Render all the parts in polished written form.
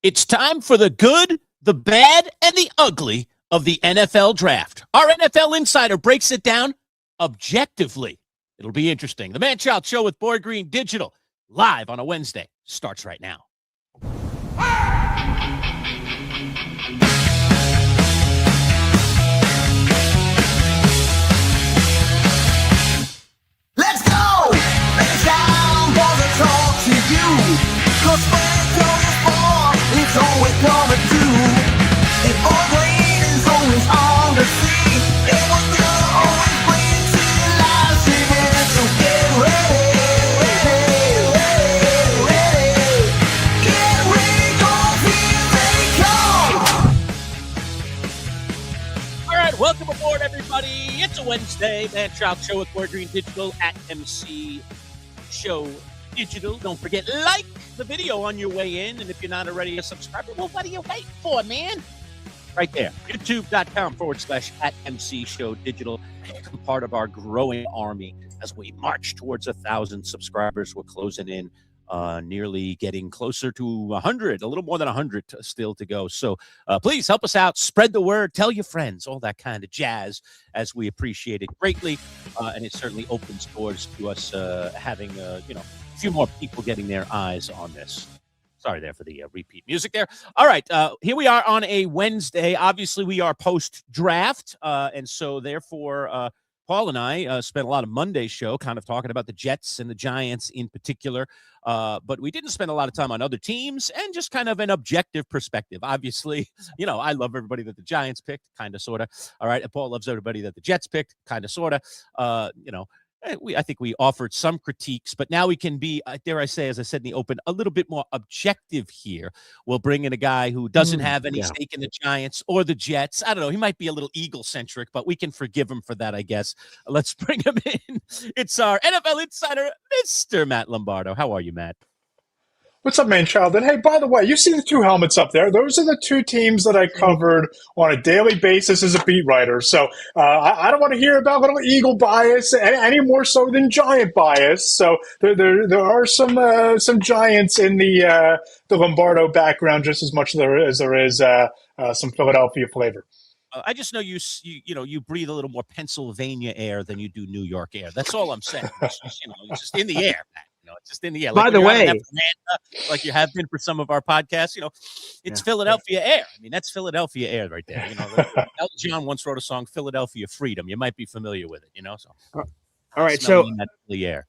It's time for the good, the bad, and the ugly of the NFL draft. Our NFL Insider breaks it down objectively. It'll be interesting. The Manchild Show with Boy Green Digital, live on a Wednesday, starts right now. Let's go! It's time for the talk to you. 'Cause it's always coming through. And Boy Green is always on the scene. And we're gonna always bring to you live streaming. So get ready. Get ready, 'cause here they come. All right, welcome aboard, everybody. It's a Wednesday. Manchild Show with Boy Green Digital at MC Show Digital. Don't forget, like the video on your way in. And if you're not already a subscriber, well, what are you waiting for, man? Right there. YouTube.com/at MC Show Digital. Become part of our growing army as we march towards 1,000 subscribers. We're closing in, nearly getting closer to 100, a little more than 100 still to go. So please help us out. Spread the word. Tell your friends, all that kind of jazz, as we appreciate it greatly. And it certainly opens doors to us having, a few more people getting their eyes on this. Sorry there for the repeat music there. All right, here we are on a Wednesday. Obviously, we are post-draft, and so therefore, Paul and I spent a lot of Monday's show kind of talking about the Jets and the Giants in particular, but we didn't spend a lot of time on other teams and just kind of an objective perspective. Obviously, I love everybody that the Giants picked, kind of, sort of. All right, and Paul loves everybody that the Jets picked, kind of, sort of. I think we offered some critiques, but now we can be, dare I say, as I said in the open, a little bit more objective here. We'll bring in a guy who doesn't have any stake in the Giants or the Jets. I don't know. He might be a little Eagle-centric, but we can forgive him for that, I guess. Let's bring him in. It's our NFL Insider, Mr. Matt Lombardo. How are you, Matt? What's up, Manchild? And hey, by the way, you see the two helmets up there. Those are the two teams that I covered on a daily basis as a beat writer. So I don't want to hear about little Eagle bias any more so than Giant bias. So there are some Giants in the Lombardo background just as much as there is some Philadelphia flavor. I just know you breathe a little more Pennsylvania air than you do New York air. That's all I'm saying. It's just in the air, Matt. It's just in the air. By the way, like you have been for some of our podcasts, it's Philadelphia air. I mean, that's Philadelphia air right there. Elton John once wrote a song, "Philadelphia Freedom." You might be familiar with it. So. All right, so the air.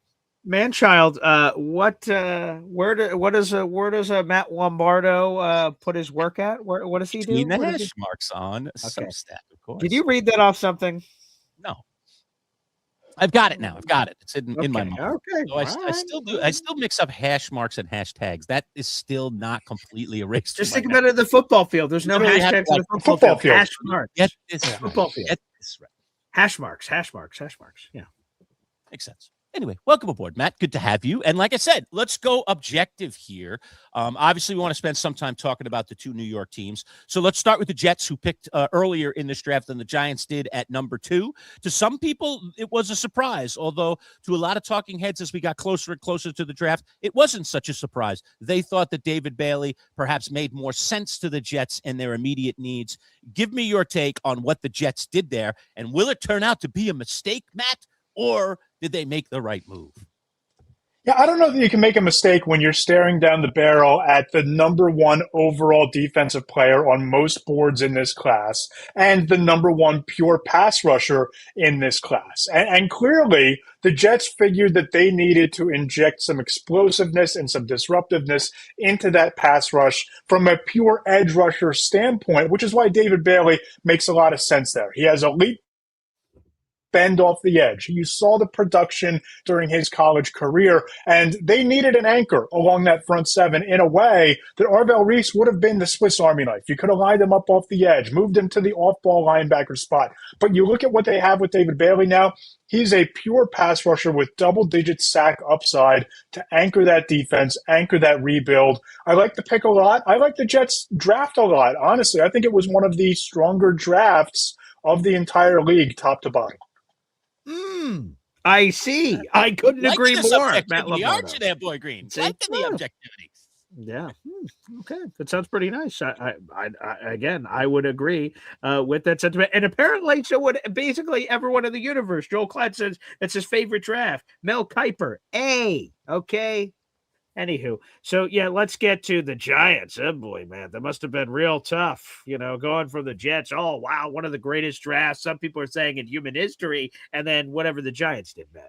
Manchild, where does Matt Lombardo put his work at? What does he do? Between the hash marks on some stat, of course. Did you read that off something? No. I've got it now. I've got it. It's in my mind. Okay. So I still do. I still mix up hash marks and hashtags. That is still not completely erased. Just think about it in the football field. There's no hashtags in the football field. Hash marks. Get this football field. Get this right. Hash marks. Yeah. Makes sense. Anyway, welcome aboard, Matt. Good to have you. And like I said, let's go objective here. Obviously, we want to spend some time talking about the two New York teams. So let's start with the Jets, who picked earlier in this draft than the Giants did at number 2. To some people, it was a surprise, although to a lot of talking heads as we got closer and closer to the draft, it wasn't such a surprise. They thought that David Bailey perhaps made more sense to the Jets and their immediate needs. Give me your take on what the Jets did there, and will it turn out to be a mistake, Matt, or did they make the right move? Yeah, I don't know that you can make a mistake when you're staring down the barrel at the number 1 overall defensive player on most boards in this class and the number 1 pure pass rusher in this class. And clearly, the Jets figured that they needed to inject some explosiveness and some disruptiveness into that pass rush from a pure edge rusher standpoint, which is why David Bailey makes a lot of sense there. He has elite bend off the edge. You saw the production during his college career, and they needed an anchor along that front 7 in a way that Arvell Reese would have been the Swiss Army knife. You could have lined him up off the edge, moved him to the off-ball linebacker spot. But you look at what they have with David Bailey now, he's a pure pass rusher with double-digit sack upside to anchor that defense, anchor that rebuild. I like the pick a lot. I like the Jets draft a lot, honestly. I think it was one of the stronger drafts of the entire league, top to bottom. I see. I couldn't agree more, Matt Lombardo. Aren't you there, Boy Green? Liking the objectivity. Yeah. Okay. That sounds pretty nice. Again, I would agree with that sentiment. And apparently, so would basically everyone in the universe. Joel Klatt says it's his favorite draft. Mel Kiper, A. Okay. Anywho, so yeah, let's get to the Giants. Oh boy, man, that must have been real tough. Going from the Jets. Oh wow, one of the greatest drafts. Some people are saying in human history, and then whatever the Giants did, man.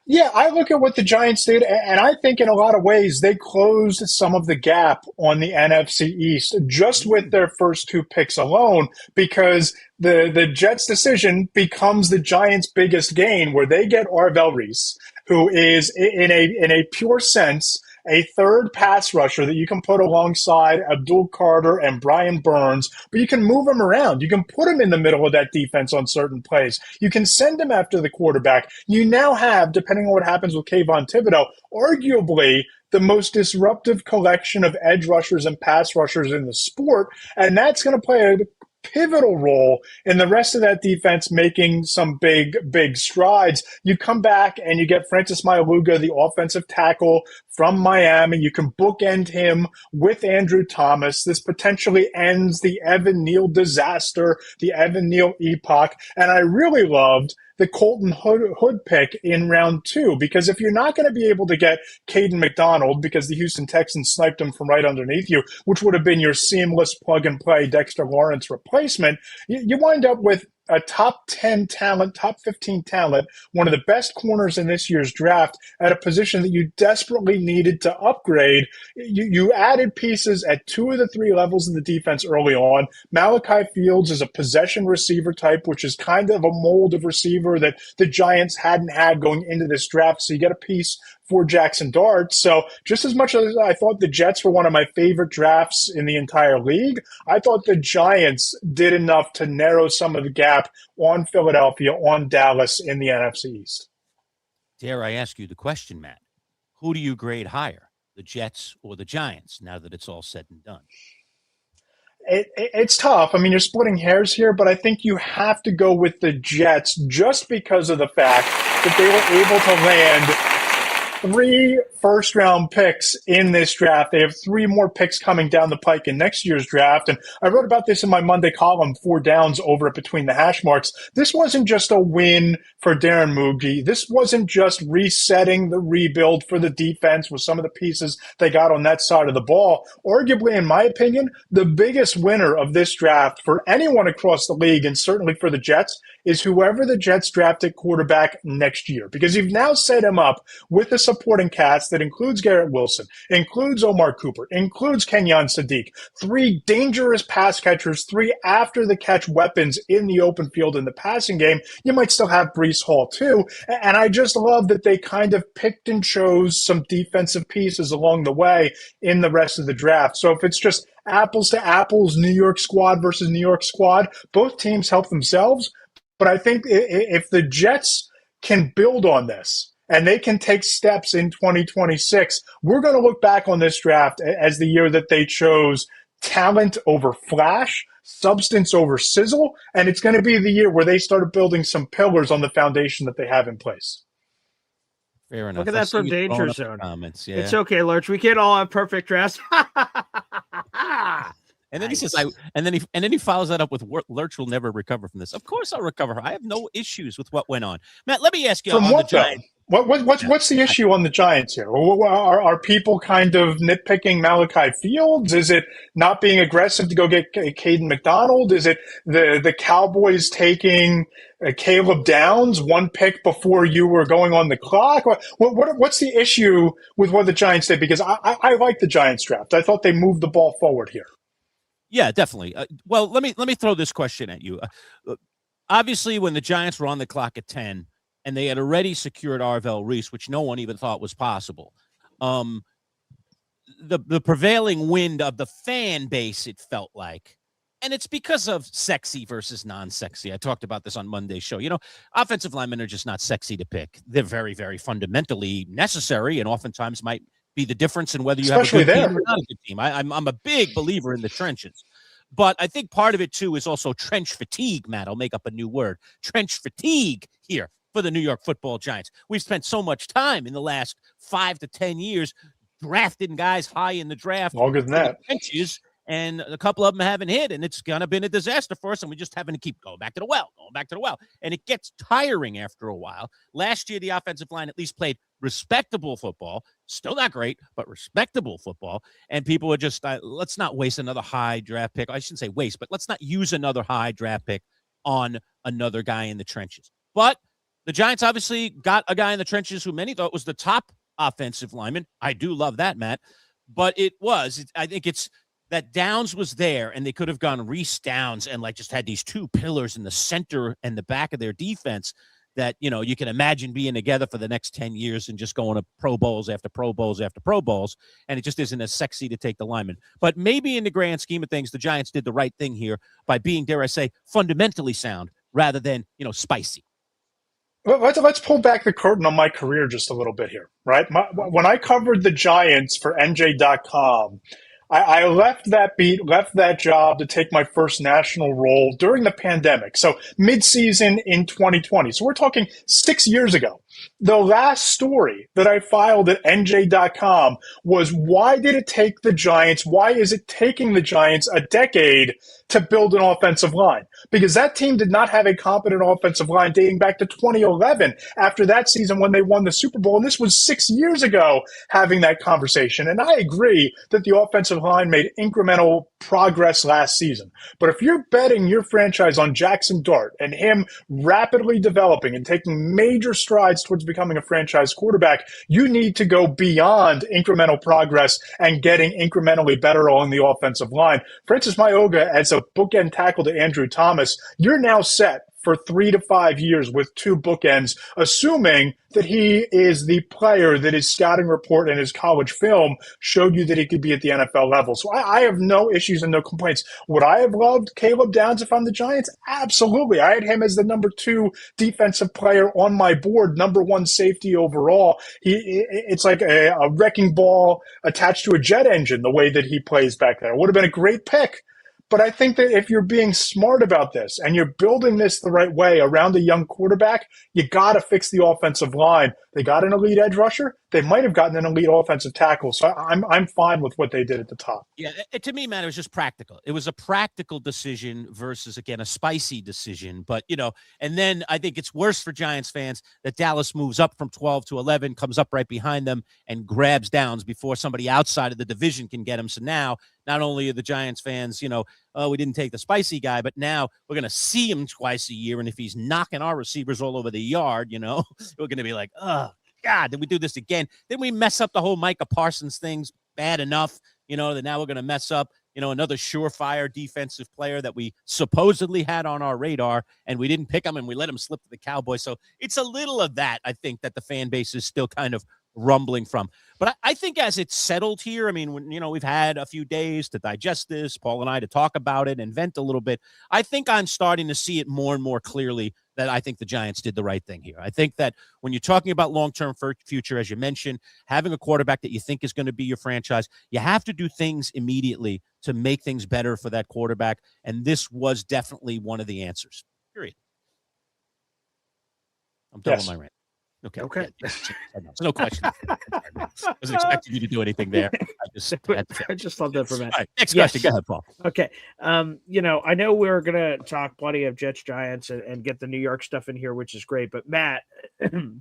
Yeah, I look at what the Giants did, and I think in a lot of ways they closed some of the gap on the NFC East just with their first two picks alone, because the Jets' decision becomes the Giants' biggest gain, where they get Arvell Reese, who is in a pure sense a third pass rusher that you can put alongside Abdul Carter and Brian Burns, but you can move him around. You can put him in the middle of that defense on certain plays. You can send him after the quarterback. You now have, depending on what happens with Kayvon Thibodeau, arguably the most disruptive collection of edge rushers and pass rushers in the sport, and that's going to play a pivotal role in the rest of that defense making some big strides. You come back and you get Francis Mayaluga, the offensive tackle from Miami. You can bookend him with Andrew Thomas. This potentially ends the Evan Neal disaster, the Evan Neal epoch. And I really loved the Colton Hood pick in round 2, because if you're not going to be able to get Caden McDonald because the Houston Texans sniped him from right underneath you, which would have been your seamless plug-and-play Dexter Lawrence replacement, you wind up with a top 10 talent, top 15 talent, one of the best corners in this year's draft at a position that you desperately needed to upgrade. You added pieces at 2 of the 3 levels of the defense early on. Malachi Fields is a possession receiver type, which is kind of a mold of receiver that the Giants hadn't had going into this draft. So you get a piece for Jackson Dart. So just as much as I thought the Jets were one of my favorite drafts in the entire league, I thought the Giants did enough to narrow some of the gap on Philadelphia, on Dallas in the NFC East. Dare I ask you the question, Matt? Who do you grade higher, the Jets or the Giants, now that it's all said and done? It's tough. I mean, you're splitting hairs here, but I think you have to go with the Jets just because of the fact that they were able to land 3 first-round picks in this draft. They have 3 more picks coming down the pike in next year's draft. And I wrote about this in my Monday column, 4 Downs, over at Between the Hash Marks. This wasn't just a win for Darren Mugi. This wasn't just resetting the rebuild for the defense with some of the pieces they got on that side of the ball. Arguably, in my opinion, the biggest winner of this draft for anyone across the league, and certainly for the Jets, is whoever the Jets draft at quarterback next year. Because you've now set him up with a supporting cast that includes Garrett Wilson, includes Omar Cooper, includes Kenyon Sadiq, 3 dangerous pass catchers, 3 after-the-catch weapons in the open field in the passing game. You might still have Breece Hall, too. And I just love that they kind of picked and chose some defensive pieces along the way in the rest of the draft. So if it's just apples to apples, New York squad versus New York squad, both teams help themselves. But I think if the Jets can build on this and they can take steps in 2026, we're going to look back on this draft as the year that they chose talent over flash, substance over sizzle, and it's going to be the year where they started building some pillars on the foundation that they have in place. Fair enough. Look at that from Danger Zone. Comments. Yeah. It's okay, Lurch. We can't all have perfect drafts. And then he says, and then he follows that up with, Lurch will never recover from this. Of course I'll recover. I have no issues with what went on. Matt, let me ask you from on what, the Giants. What's the issue on the Giants here? Are people kind of nitpicking Malachi Fields? Is it not being aggressive to go get Caden McDonald? Is it the Cowboys taking Caleb Downs 1 pick before you were going on the clock? What's the issue with what the Giants did? Because I like the Giants draft. I thought they moved the ball forward here. Yeah, definitely. Well, let me throw this question at you. Obviously, when the Giants were on the clock at 10, and they had already secured Arvell Reese, which no one even thought was possible, the prevailing wind of the fan base, it felt like, and it's because of sexy versus non-sexy. I talked about this on Monday's show. Offensive linemen are just not sexy to pick. They're very, very fundamentally necessary, and oftentimes might be the difference in whether you have a good team or not a good team. I'm a big believer in the trenches. But I think part of it, too, is also trench fatigue, Matt. I'll make up a new word. Trench fatigue here for the New York Football Giants. We've spent so much time in the last 5 to 10 years drafting guys high in the draft Longer than in the that. trenches, and a couple of them haven't hit, and it's gonna been a disaster for us, and we just having to keep going back to the well, and it gets tiring after a while. Last year, the offensive line at least played respectable football, still not great, but respectable football, and people were just let's not waste another high draft pick. I shouldn't say waste, but let's not use another high draft pick on another guy in the trenches. But the Giants obviously got a guy in the trenches who many thought was the top offensive lineman. I do love that, Matt, but I think it's that Downs was there, and they could have gone Reese Downs and like just had these two pillars in the center and the back of their defense that, you can imagine being together for the next 10 years and just going to Pro Bowls after Pro Bowls after Pro Bowls. And it just isn't as sexy to take the lineman. But maybe in the grand scheme of things, the Giants did the right thing here by being, dare I say, fundamentally sound rather than, spicy. Well, let's pull back the curtain on my career just a little bit here, right? When I covered the Giants for NJ.com, I left that job to take my first national role during the pandemic. So mid-season in 2020. So we're talking 6 years ago. The last story that I filed at NJ.com was, why did it take the Giants? Why is it taking the Giants a decade to build an offensive line? Because that team did not have a competent offensive line dating back to 2011 after that season when they won the Super Bowl. And this was 6 years ago having that conversation. And I agree that the offensive line made incremental progress last season. But if you're betting your franchise on Jackson Dart and him rapidly developing and taking major strides towards becoming a franchise quarterback, you need to go beyond incremental progress and getting incrementally better along the offensive line. Francis Maioga, as a bookend tackle to Andrew Thomas, you're now set for 3 to 5 years with two bookends, assuming that he is the player that his scouting report and his college film showed you that he could be at the NFL level. So I have no issues and no complaints. Would I have loved Caleb Downs if I'm the Giants? Absolutely. I had him as the number 2 defensive player on my board, number 1 safety overall. It's like a wrecking ball attached to a jet engine, the way that he plays back there. It would have been a great pick. But I think that if you're being smart about this and you're building this the right way around a young quarterback, you got to fix the offensive line. They got an elite edge rusher. They might have gotten an elite offensive tackle. So I'm fine with what they did at the top. Yeah, to me, man, it was just practical. It was a practical decision versus, again, a spicy decision. But, and then I think it's worse for Giants fans that Dallas moves up from 12 to 11, comes up right behind them, and grabs Downs before somebody outside of the division can get him. So now, not only are the Giants fans, oh, we didn't take the spicy guy, but now we're going to see him twice a year. And if he's knocking our receivers all over the yard, we're going to be like, oh, God, did we do this again? Didn't we mess up the whole Micah Parsons things bad enough, that now we're going to mess up, another surefire defensive player that we supposedly had on our radar, and we didn't pick him and we let him slip to the Cowboys. So it's a little of that, I think, that the fan base is still kind of rumbling from. But I think as it's settled here, I mean, when, we've had a few days to digest this, Paul and I to talk about it and vent a little bit, I think I'm starting to see it more and more clearly that I think the Giants did the right thing here. I think that when you're talking about long-term future, as you mentioned, having a quarterback that you think is going to be your franchise, you have to do things immediately to make things better for that quarterback. And this was definitely one of the answers. Period. I'm done with my rant. Okay. Yeah, so no question. I wasn't expecting you to do anything there. I just love that for Matt. Right, next question. Go ahead, Paul. Okay. I know we're going to talk plenty of Jets Giants and get the New York stuff in here, which is great. But Matt,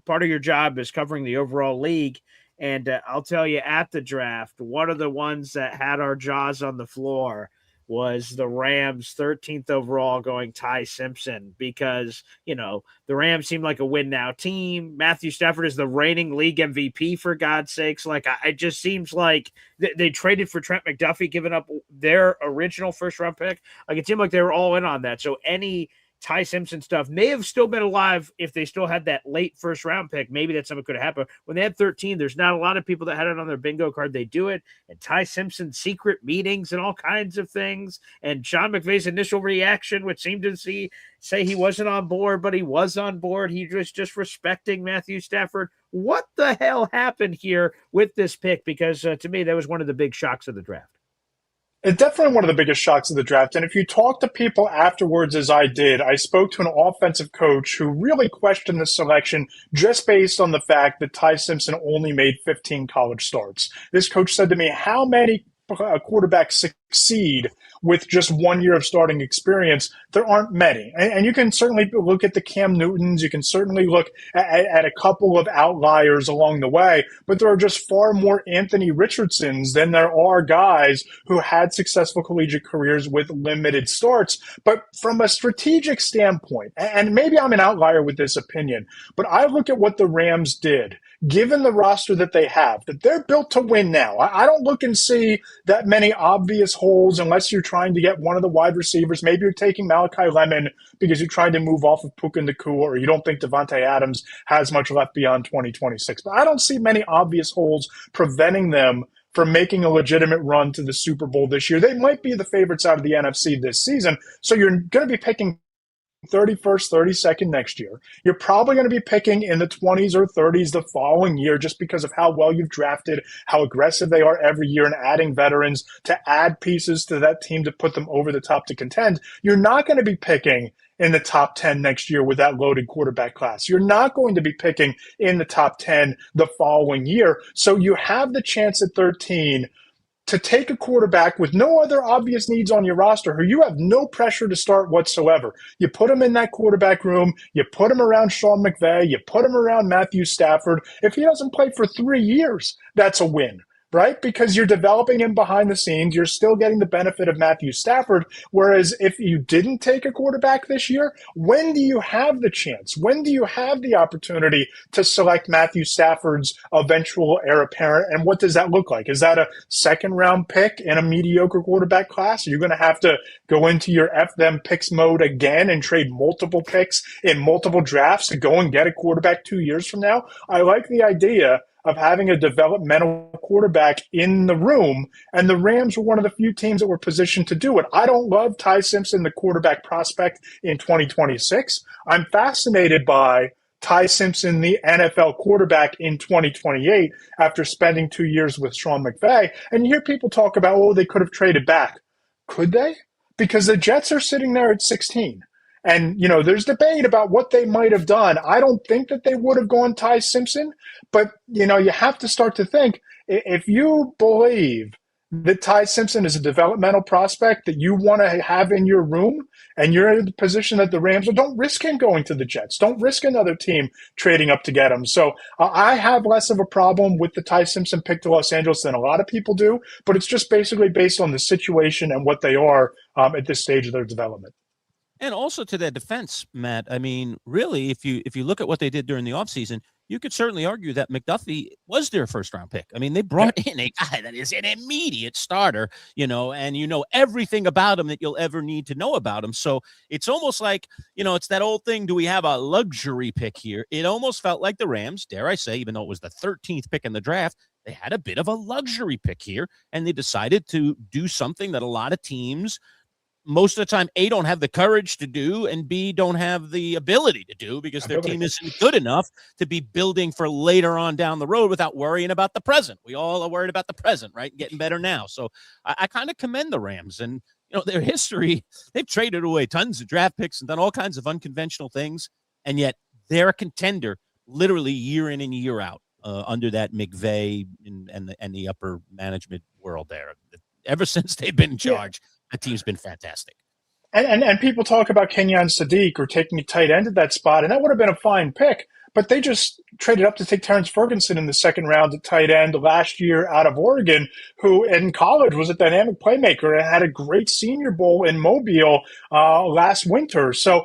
part of your job is covering the overall league. And I'll tell you, at the draft, one of the ones that had our jaws on the floor was the Rams 13th overall going Ty Simpson, because, the Rams seem like a win now team. Matthew Stafford is the reigning league MVP, for God's sakes. Like, it just seems like they traded for Trent McDuffie, giving up their original first round pick. Like, it seemed like they were all in on that. So any Ty Simpson stuff may have still been alive if they still had that late first round pick. Maybe that's something could have happened. When they had 13, there's not a lot of people that had it on their bingo card. They do it. And Ty Simpson's secret meetings and all kinds of things. And Sean McVay's initial reaction, which seemed to say he wasn't on board, but he was on board. He was just respecting Matthew Stafford. What the hell happened here with this pick? Because to me, that was one of the big shocks of the draft. It's definitely one of the biggest shocks of the draft. And if you talk to people afterwards, as I did, I spoke to an offensive coach who really questioned the selection just based on the fact that Ty Simpson only made 15 college starts. This coach said to me, how many quarterbacks succeed with just 1 year of starting experience? There aren't many. And you can certainly look at the Cam Newtons. You can certainly look at a couple of outliers along the way, but there are just far more Anthony Richardsons than there are guys who had successful collegiate careers with limited starts. But from a strategic standpoint, and maybe I'm an outlier with this opinion, but I look at what the Rams did, given the roster that they have, that they're built to win now. I don't look and see that many obvious holes unless you're trying to get one of the wide receivers. Maybe you're taking Malachi Lemon because you're trying to move off of Puka Nacua, or you don't think Devontae Adams has much left beyond 2026. But I don't see many obvious holes preventing them from making a legitimate run to the Super Bowl this year. They might be the favorites out of the NFC this season, so you're going to be picking 31st, 32nd next year. You're probably going to be picking in the 20s or 30s the following year just because of how well you've drafted, how aggressive they are every year, and adding veterans to add pieces to that team to put them over the top to contend. You're not going to be picking in the top 10 next year with that loaded quarterback class. You're not going to be picking in the top 10 the following year. So you have the chance at 13 to take a quarterback with no other obvious needs on your roster who you have no pressure to start whatsoever. You put him in that quarterback room. You put him around Sean McVay. You put him around Matthew Stafford. If he doesn't play for 3 years, that's a win, right? Because you're developing him behind the scenes. You're still getting the benefit of Matthew Stafford. Whereas if you didn't take a quarterback this year, when do you have the chance? When do you have the opportunity to select Matthew Stafford's eventual heir apparent? And what does that look like? Is that a second round pick in a mediocre quarterback class? Are you going to have to go into your F them picks mode again and trade multiple picks in multiple drafts to go and get a quarterback 2 years from now? I like the idea of having a developmental quarterback in the room, and the Rams were one of the few teams that were positioned to do it. I don't love Ty Simpson, the quarterback prospect in 2026. I'm fascinated by Ty Simpson, the NFL quarterback in 2028 after spending 2 years with Sean McVay. And you hear people talk about, oh, they could have traded back. Could they? Because the Jets are sitting there at 16. And, there's debate about what they might have done. I don't think that they would have gone Ty Simpson, but, you have to start to think, if you believe that Ty Simpson is a developmental prospect that you want to have in your room, and you're in the position that the Rams are, don't risk him going to the Jets. Don't risk another team trading up to get him. So I have less of a problem with the Ty Simpson pick to Los Angeles than a lot of people do, but it's just basically based on the situation and what they are at this stage of their development. And also to their defense, Matt, I mean, really, if you look at what they did during the offseason, you could certainly argue that McDuffie was their first-round pick. I mean, they brought in a guy that is an immediate starter, and you know everything about him that you'll ever need to know about him. So it's almost like, it's that old thing, do we have a luxury pick here? It almost felt like the Rams, dare I say, even though it was the 13th pick in the draft, they had a bit of a luxury pick here, and they decided to do something that a lot of teams most of the time, A, don't have the courage to do, and B, don't have the ability to do because their team isn't good enough to be building for later on down the road without worrying about the present. We all are worried about the present, right? Getting better now. So I kind of commend the Rams and, their history. They've traded away tons of draft picks and done all kinds of unconventional things, and yet they're a contender literally year in and year out under that McVay and the upper management world there. Ever since they've been in charge, the team's been fantastic. And people talk about Kenyon Sadiq or taking a tight end at that spot, and that would have been a fine pick. But they just traded up to take Terrence Ferguson in the second round at tight end last year out of Oregon, who in college was a dynamic playmaker and had a great Senior Bowl in Mobile last winter. So,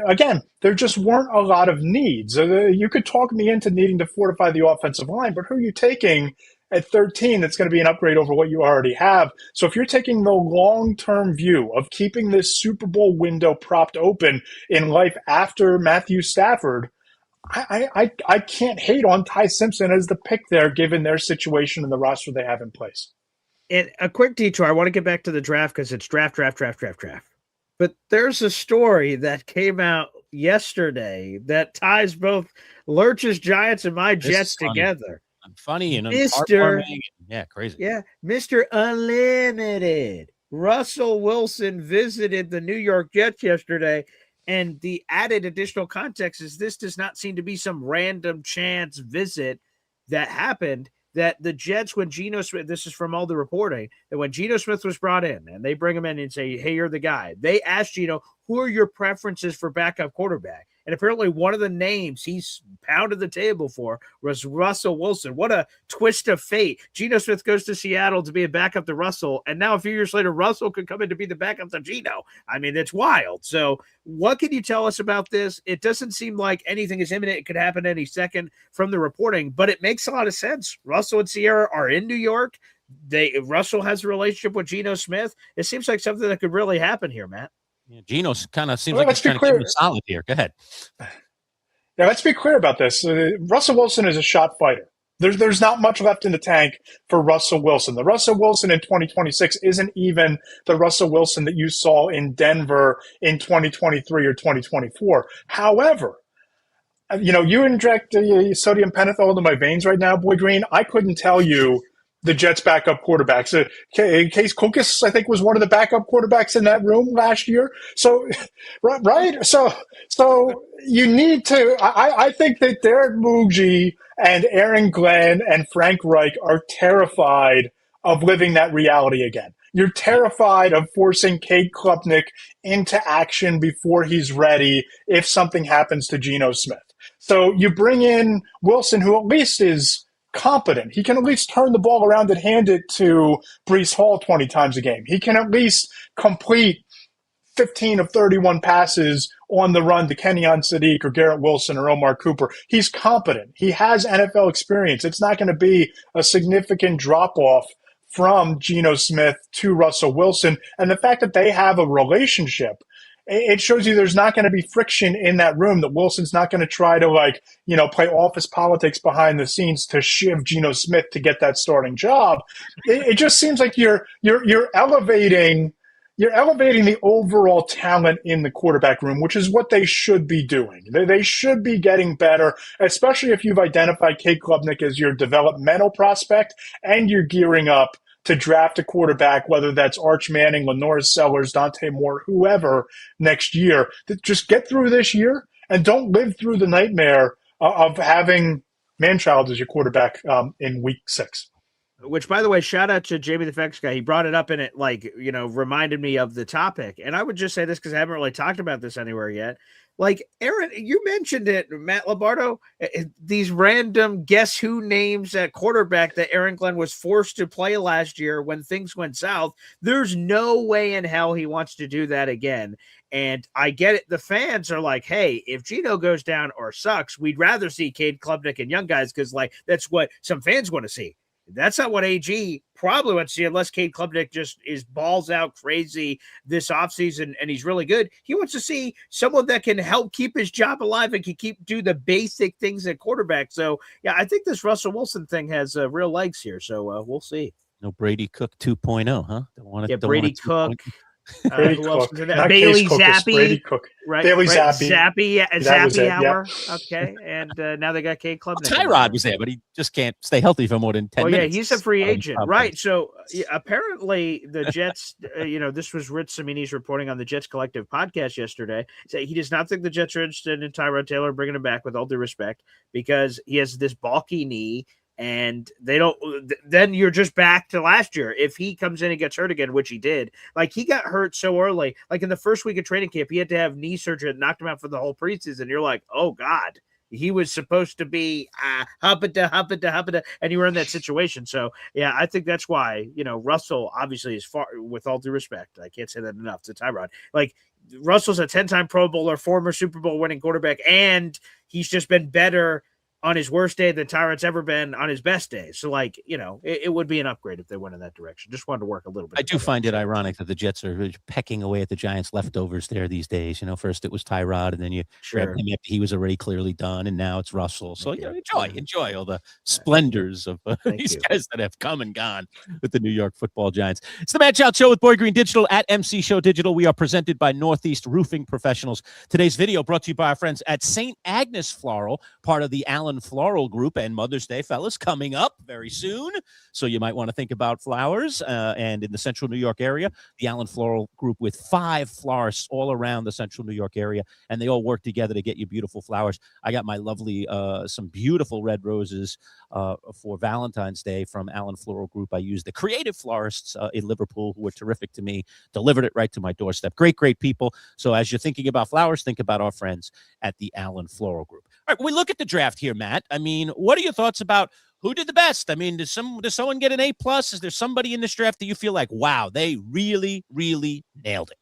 again, there just weren't a lot of needs. You could talk me into needing to fortify the offensive line, but who are you taking at 13 that's going to be an upgrade over what you already have? So if you're taking the long-term view of keeping this Super Bowl window propped open in life after Matthew Stafford, I can't hate on Ty Simpson as the pick there, given their situation and the roster they have in place. And a quick detour. I want to get back to the draft because it's draft. But there's a story that came out yesterday that ties both Lurch's Giants and my Jets together. Funny and Mr. Yeah, crazy. Yeah, Mr. Unlimited Russell Wilson visited the New York Jets yesterday, and the added additional context is this does not seem to be some random chance visit that happened. That the Jets, when Geno Smith, this is from all the reporting, that when Geno Smith was brought in and they bring him in and say, hey, you're the guy, they asked Geno, who are your preferences for backup quarterback? And apparently one of the names he's pounded the table for was Russell Wilson. What a twist of fate. Geno Smith goes to Seattle to be a backup to Russell, and now a few years later, Russell could come in to be the backup to Geno. I mean, it's wild. So what can you tell us about this? It doesn't seem like anything is imminent. It could happen any second from the reporting, but it makes a lot of sense. Russell and Sierra are in New York. Russell has a relationship with Geno Smith. It seems like something that could really happen here, Matt. Yeah, Geno kind of seems like he's trying to keep him solid here. Go ahead. Yeah, let's be clear about this. Russell Wilson is a shot fighter. There's not much left in the tank for Russell Wilson. The Russell Wilson in 2026 isn't even the Russell Wilson that you saw in Denver in 2023 or 2024. However, you inject sodium pentothal into my veins right now, Boy Green. I couldn't tell you the Jets' backup quarterbacks. Case Cookus, I think, was one of the backup quarterbacks in that room last year. So, right? So you need to. I think that Derek Muji and Aaron Glenn and Frank Reich are terrified of living that reality again. You're terrified of forcing Cade Klubnik into action before he's ready if something happens to Geno Smith. So you bring in Wilson, who at least is competent. He can at least turn the ball around and hand it to Breece Hall 20 times a game. He can at least complete 15 of 31 passes on the run to Kenyon Sadiq or Garrett Wilson or Omar Cooper. He's competent. He has NFL experience. It's not going to be a significant drop-off from Geno Smith to Russell Wilson. And the fact that they have a relationship, it shows you there's not going to be friction in that room, that Wilson's not going to try to play office politics behind the scenes to shiv Geno Smith to get that starting job. It just seems like you're elevating the overall talent in the quarterback room, which is what they should be doing. They should be getting better, especially if you've identified Cade Klubnik as your developmental prospect and you're gearing up to draft a quarterback, whether that's Arch Manning, Lenore Sellers, Dante Moore, whoever, next year. Just get through this year and don't live through the nightmare of having Manchild as your quarterback in week 6. Which, by the way, shout out to Jamie the Facts guy. He brought it up and it, reminded me of the topic. And I would just say this because I haven't really talked about this anywhere yet. Like, Aaron, you mentioned it, Matt Lombardo, these random guess who names at quarterback that Aaron Glenn was forced to play last year when things went south. There's no way in hell he wants to do that again. And I get it. The fans are like, hey, if Geno goes down or sucks, we'd rather see Cade Klubnik and young guys because, that's what some fans want to see. That's not what AG probably wants to see unless Cade Klubnik just is balls out crazy this offseason and he's really good. He wants to see someone that can help keep his job alive and can do the basic things at quarterback. So, yeah, I think this Russell Wilson thing has real legs here. So we'll see. No Brady Cook 2.0, huh? Brady Cook. Brady Cook. Bailey Zappi. Brady Cook. Right. Bailey Zappi. Zappy hour. Yeah. Okay. And now they got Cade Klubnik. Tyrod was there, but he just can't stay healthy for more than 10 minutes. Yeah, he's a free agent. Right. So apparently the Jets, this was Rich Cimini's reporting on the Jets Collective podcast yesterday. So he does not think the Jets are interested in Tyrod Taylor bringing him back, with all due respect, because he has this bulky knee. And they don't, then you're just back to last year. If he comes in and gets hurt again, which he did, he got hurt so early, in the first week of training camp, he had to have knee surgery that knocked him out for the whole preseason. You're like, oh God, he was supposed to be huppita, and you were in that situation. So yeah, I think that's why, Russell obviously is far, with all due respect, I can't say that enough to Tyrod. Russell's a 10-time Pro Bowler, former Super Bowl winning quarterback, and he's just been better on his worst day than Tyrod's ever been on his best day. So, it would be an upgrade if they went in that direction. Just wanted to work a little bit. I do find it ironic that the Jets are pecking away at the Giants' leftovers there these days. First it was Tyrod, and then you grabbed him after he was already clearly done, and now it's Russell. So, enjoy all the splendors of these guys that have come and gone with the New York Football Giants. It's the Manchild Show with Boy Green Digital at MC Show Digital. We are presented by Northeast Roofing Professionals. Today's video brought to you by our friends at St. Agnes Floral, part of the Allen Allen Floral Group and Mother's Day, fellas, coming up very soon. So you might want to think about flowers. And in the central New York area, the Allen Floral Group with 5 florists all around the central New York area, and they all work together to get you beautiful flowers. I got my lovely, some beautiful red roses for Valentine's Day from Allen Floral Group. I used the creative florists in Liverpool who were terrific to me, delivered it right to my doorstep. Great, great people. So as you're thinking about flowers, think about our friends at the Allen Floral Group. All right, we look at the draft here, Matt. I mean, what are your thoughts about who did the best? I mean, does someone get an A+? Is there somebody in this draft that you feel like, wow, they really, really nailed it?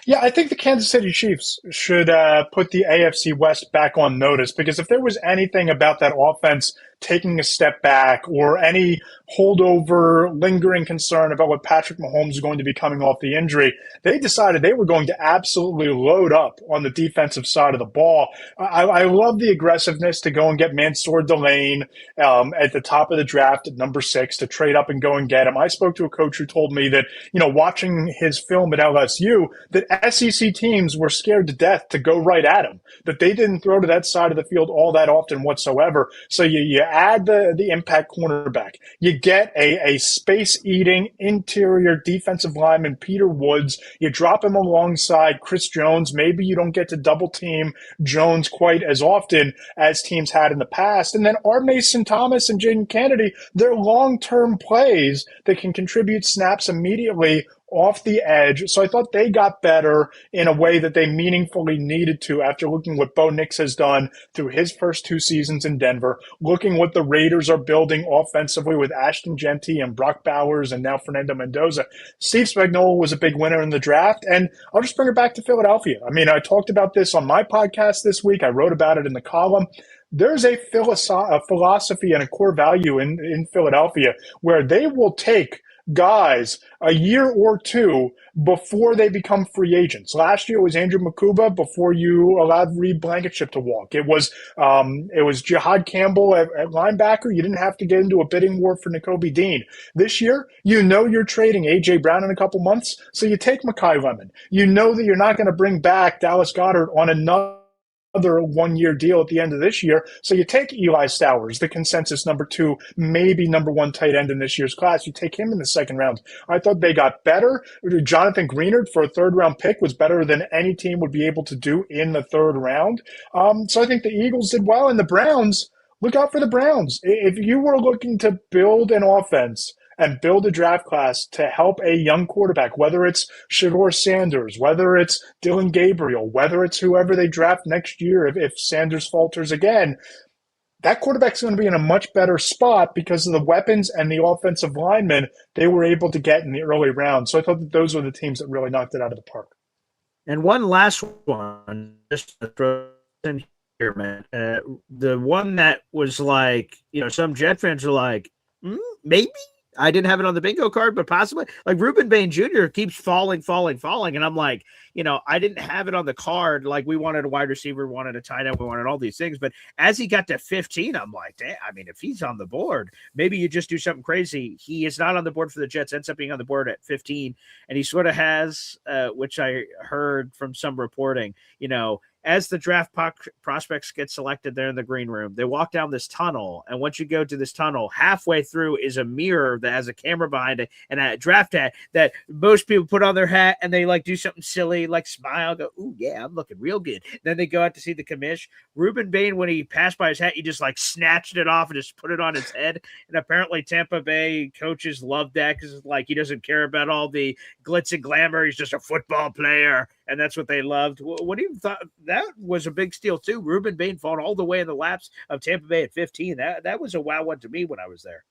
Yeah, I think the Kansas City Chiefs should put the AFC West back on notice, because if there was anything about that offense taking a step back or any holdover, lingering concern about what Patrick Mahomes is going to be coming off the injury, they decided they were going to absolutely load up on the defensive side of the ball. I love the aggressiveness to go and get Mansour Delane at the top of the draft at number 6 to trade up and go and get him. I spoke to a coach who told me that, watching his film at LSU, that SEC teams were scared to death to go right at him, that they didn't throw to that side of the field all that often whatsoever. So you add the impact cornerback. You get a space-eating interior defensive lineman, Peter Woods. You drop him alongside Chris Jones. Maybe you don't get to double-team Jones quite as often as teams had in the past. And then R. Mason Thomas and Jaden Kennedy, they're long-term plays that can contribute snaps immediately off the edge. So I thought they got better in a way that they meaningfully needed to after looking what Bo Nix has done through his first 2 seasons in Denver, looking what the Raiders are building offensively with Ashton Genty and Brock Bowers and now Fernando Mendoza. Steve Spagnuolo was a big winner in the draft, and I'll just bring it back to Philadelphia. I mean, I talked about this on my podcast this week. I wrote about it in the column. There's a philosophy and a core value in Philadelphia where they will take guys a year or 2 before they become free agents. Last year it was Andrew Makuba before you allowed Reed Blankenship to walk. It was Jihad Campbell at linebacker. You didn't have to get into a bidding war for Nakobe Dean. This year, you're trading A.J. Brown in a couple months, so you take Mekhi Lemon. You know that you're not going to bring back Dallas Goedert on another 1-year deal at the end of this year. So you take Eli Stowers, the consensus number 2, maybe number 1 tight end in this year's class. You take him in the second round. I thought they got better. Jonathan Greenard for a 3rd-round pick was better than any team would be able to do in the 3rd round. So I think the Eagles did well. And the Browns, look out for the Browns. If you were looking to build an offense and build a draft class to help a young quarterback, whether it's Shedeur Sanders, whether it's Dylan Gabriel, whether it's whoever they draft next year if Sanders falters again, that quarterback's going to be in a much better spot because of the weapons and the offensive linemen they were able to get in the early rounds. So I thought that those were the teams that really knocked it out of the park. And one last one, just to throw in here, man. The one that was like, some Jet fans are like, maybe? I didn't have it on the bingo card, but possibly. Like Ruben Bain Jr. keeps falling. And I'm like, I didn't have it on the card. Like we wanted a wide receiver, wanted a tight end, we wanted all these things. But as he got to 15, I'm like, damn, I mean, if he's on the board, maybe you just do something crazy. He is not on the board for the Jets, ends up being on the board at 15. And he sort of has, which I heard from some reporting, as the draft prospects get selected there in the green room, they walk down this tunnel. And once you go to this tunnel, halfway through is a mirror that has a camera behind it and a draft hat that most people put on their hat and they like do something silly, like smile, go, ooh, yeah, I'm looking real good. Then they go out to see the commish. Ruben Bain, when he passed by his hat, he just like snatched it off and just put it on his head. And apparently Tampa Bay coaches love that because like he doesn't care about all the glitz and glamour. He's just a football player. And that's what they loved. What do you thought? That was a big steal too. Ruben Bain falling all the way in the laps of Tampa Bay at 15. That was a wow one to me when I was there.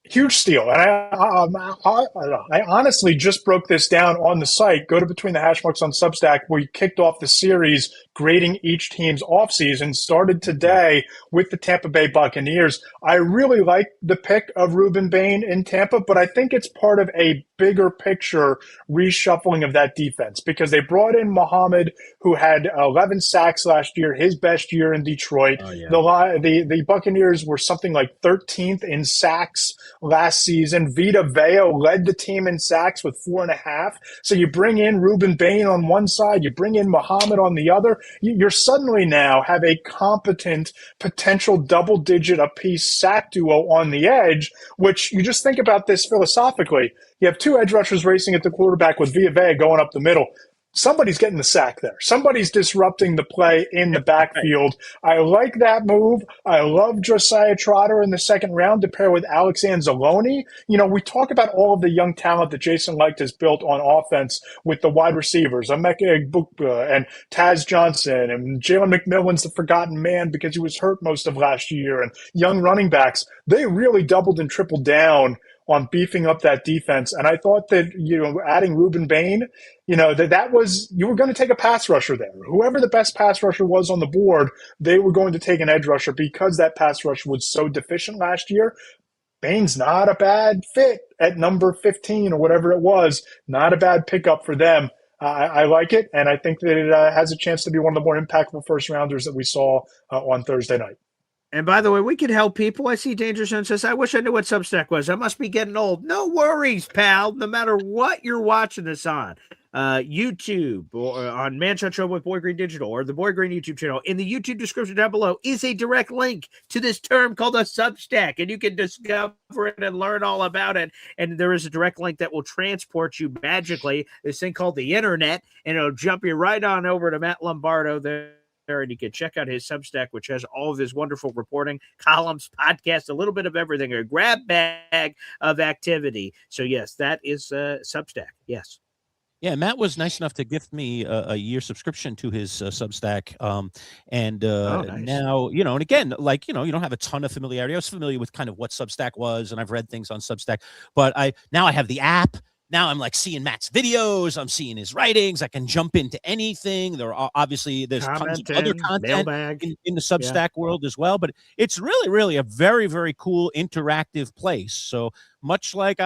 Huge steal. And I honestly just broke this down on the site. Go to Between the Hash Marks on Substack, where we kicked off the series grading each team's offseason. Started today with the Tampa Bay Buccaneers. I really like the pick of Ruben Bain in Tampa, but I think it's part of a bigger picture reshuffling of that defense because they brought in Muhammad, who had 11 sacks last year, his best year in Detroit. Oh, yeah. The Buccaneers were something like 13th in sacks last season. Vita Vea led the team in sacks with 4.5. So you bring in Ruben Bain on one side, you bring in Muhammad on the other. You're suddenly now have a competent potential double-digit apiece sack duo on the edge, which you just think about this philosophically. You have two edge rushers racing at the quarterback with Vita Vea going up the middle. Somebody's getting the sack there. Somebody's disrupting the play in the backfield. I like that move. I love Josiah Trotter in the second round to pair with Alex Anzalone. You know, we talk about all of the young talent that Jason Licht has built on offense with the wide receivers, Emeka Egbukpa and Taz Johnson, and Jalen McMillan's the forgotten man because he was hurt most of last year, and young running backs. They really doubled and tripled down on beefing up that defense. And I thought that, you know, adding Ruben Bain, you know, that was, you were going to take a pass rusher there. Whoever the best pass rusher was on the board, they were going to take an edge rusher because that pass rush was so deficient last year. Bain's not a bad fit at number 15 or whatever it was. Not a bad pickup for them. I like it, and I think that it has a chance to be one of the more impactful first-rounders that we saw on Thursday night. And by the way, we can help people. I see Danger Zone says, I wish I knew what Substack was. I must be getting old. No worries, pal. No matter what you're watching this on, YouTube or on Manchild Show with Boy Green Digital or the Boy Green YouTube channel, in the YouTube description down below is a direct link to this term called a Substack, and you can discover it and learn all about it. And there is a direct link that will transport you magically, this thing called the internet, and it'll jump you right on over to Matt Lombardo there. And you can check out his Substack, which has all of his wonderful reporting, columns, podcasts, a little bit of everything, a grab bag of activity. So, yes, that is Substack. Yes. Yeah, Matt was nice enough to gift me a year subscription to his Substack. Nice. Now, you know, and again, like, you know, you don't have a ton of familiarity. I was familiar with kind of what Substack was, and I've read things on Substack, but now I have the app. Now I'm like seeing Matt's videos. I'm seeing his writings. I can jump into anything. There's tons of other content in the Substack world as well. But it's really, really a very, very cool interactive place. So much like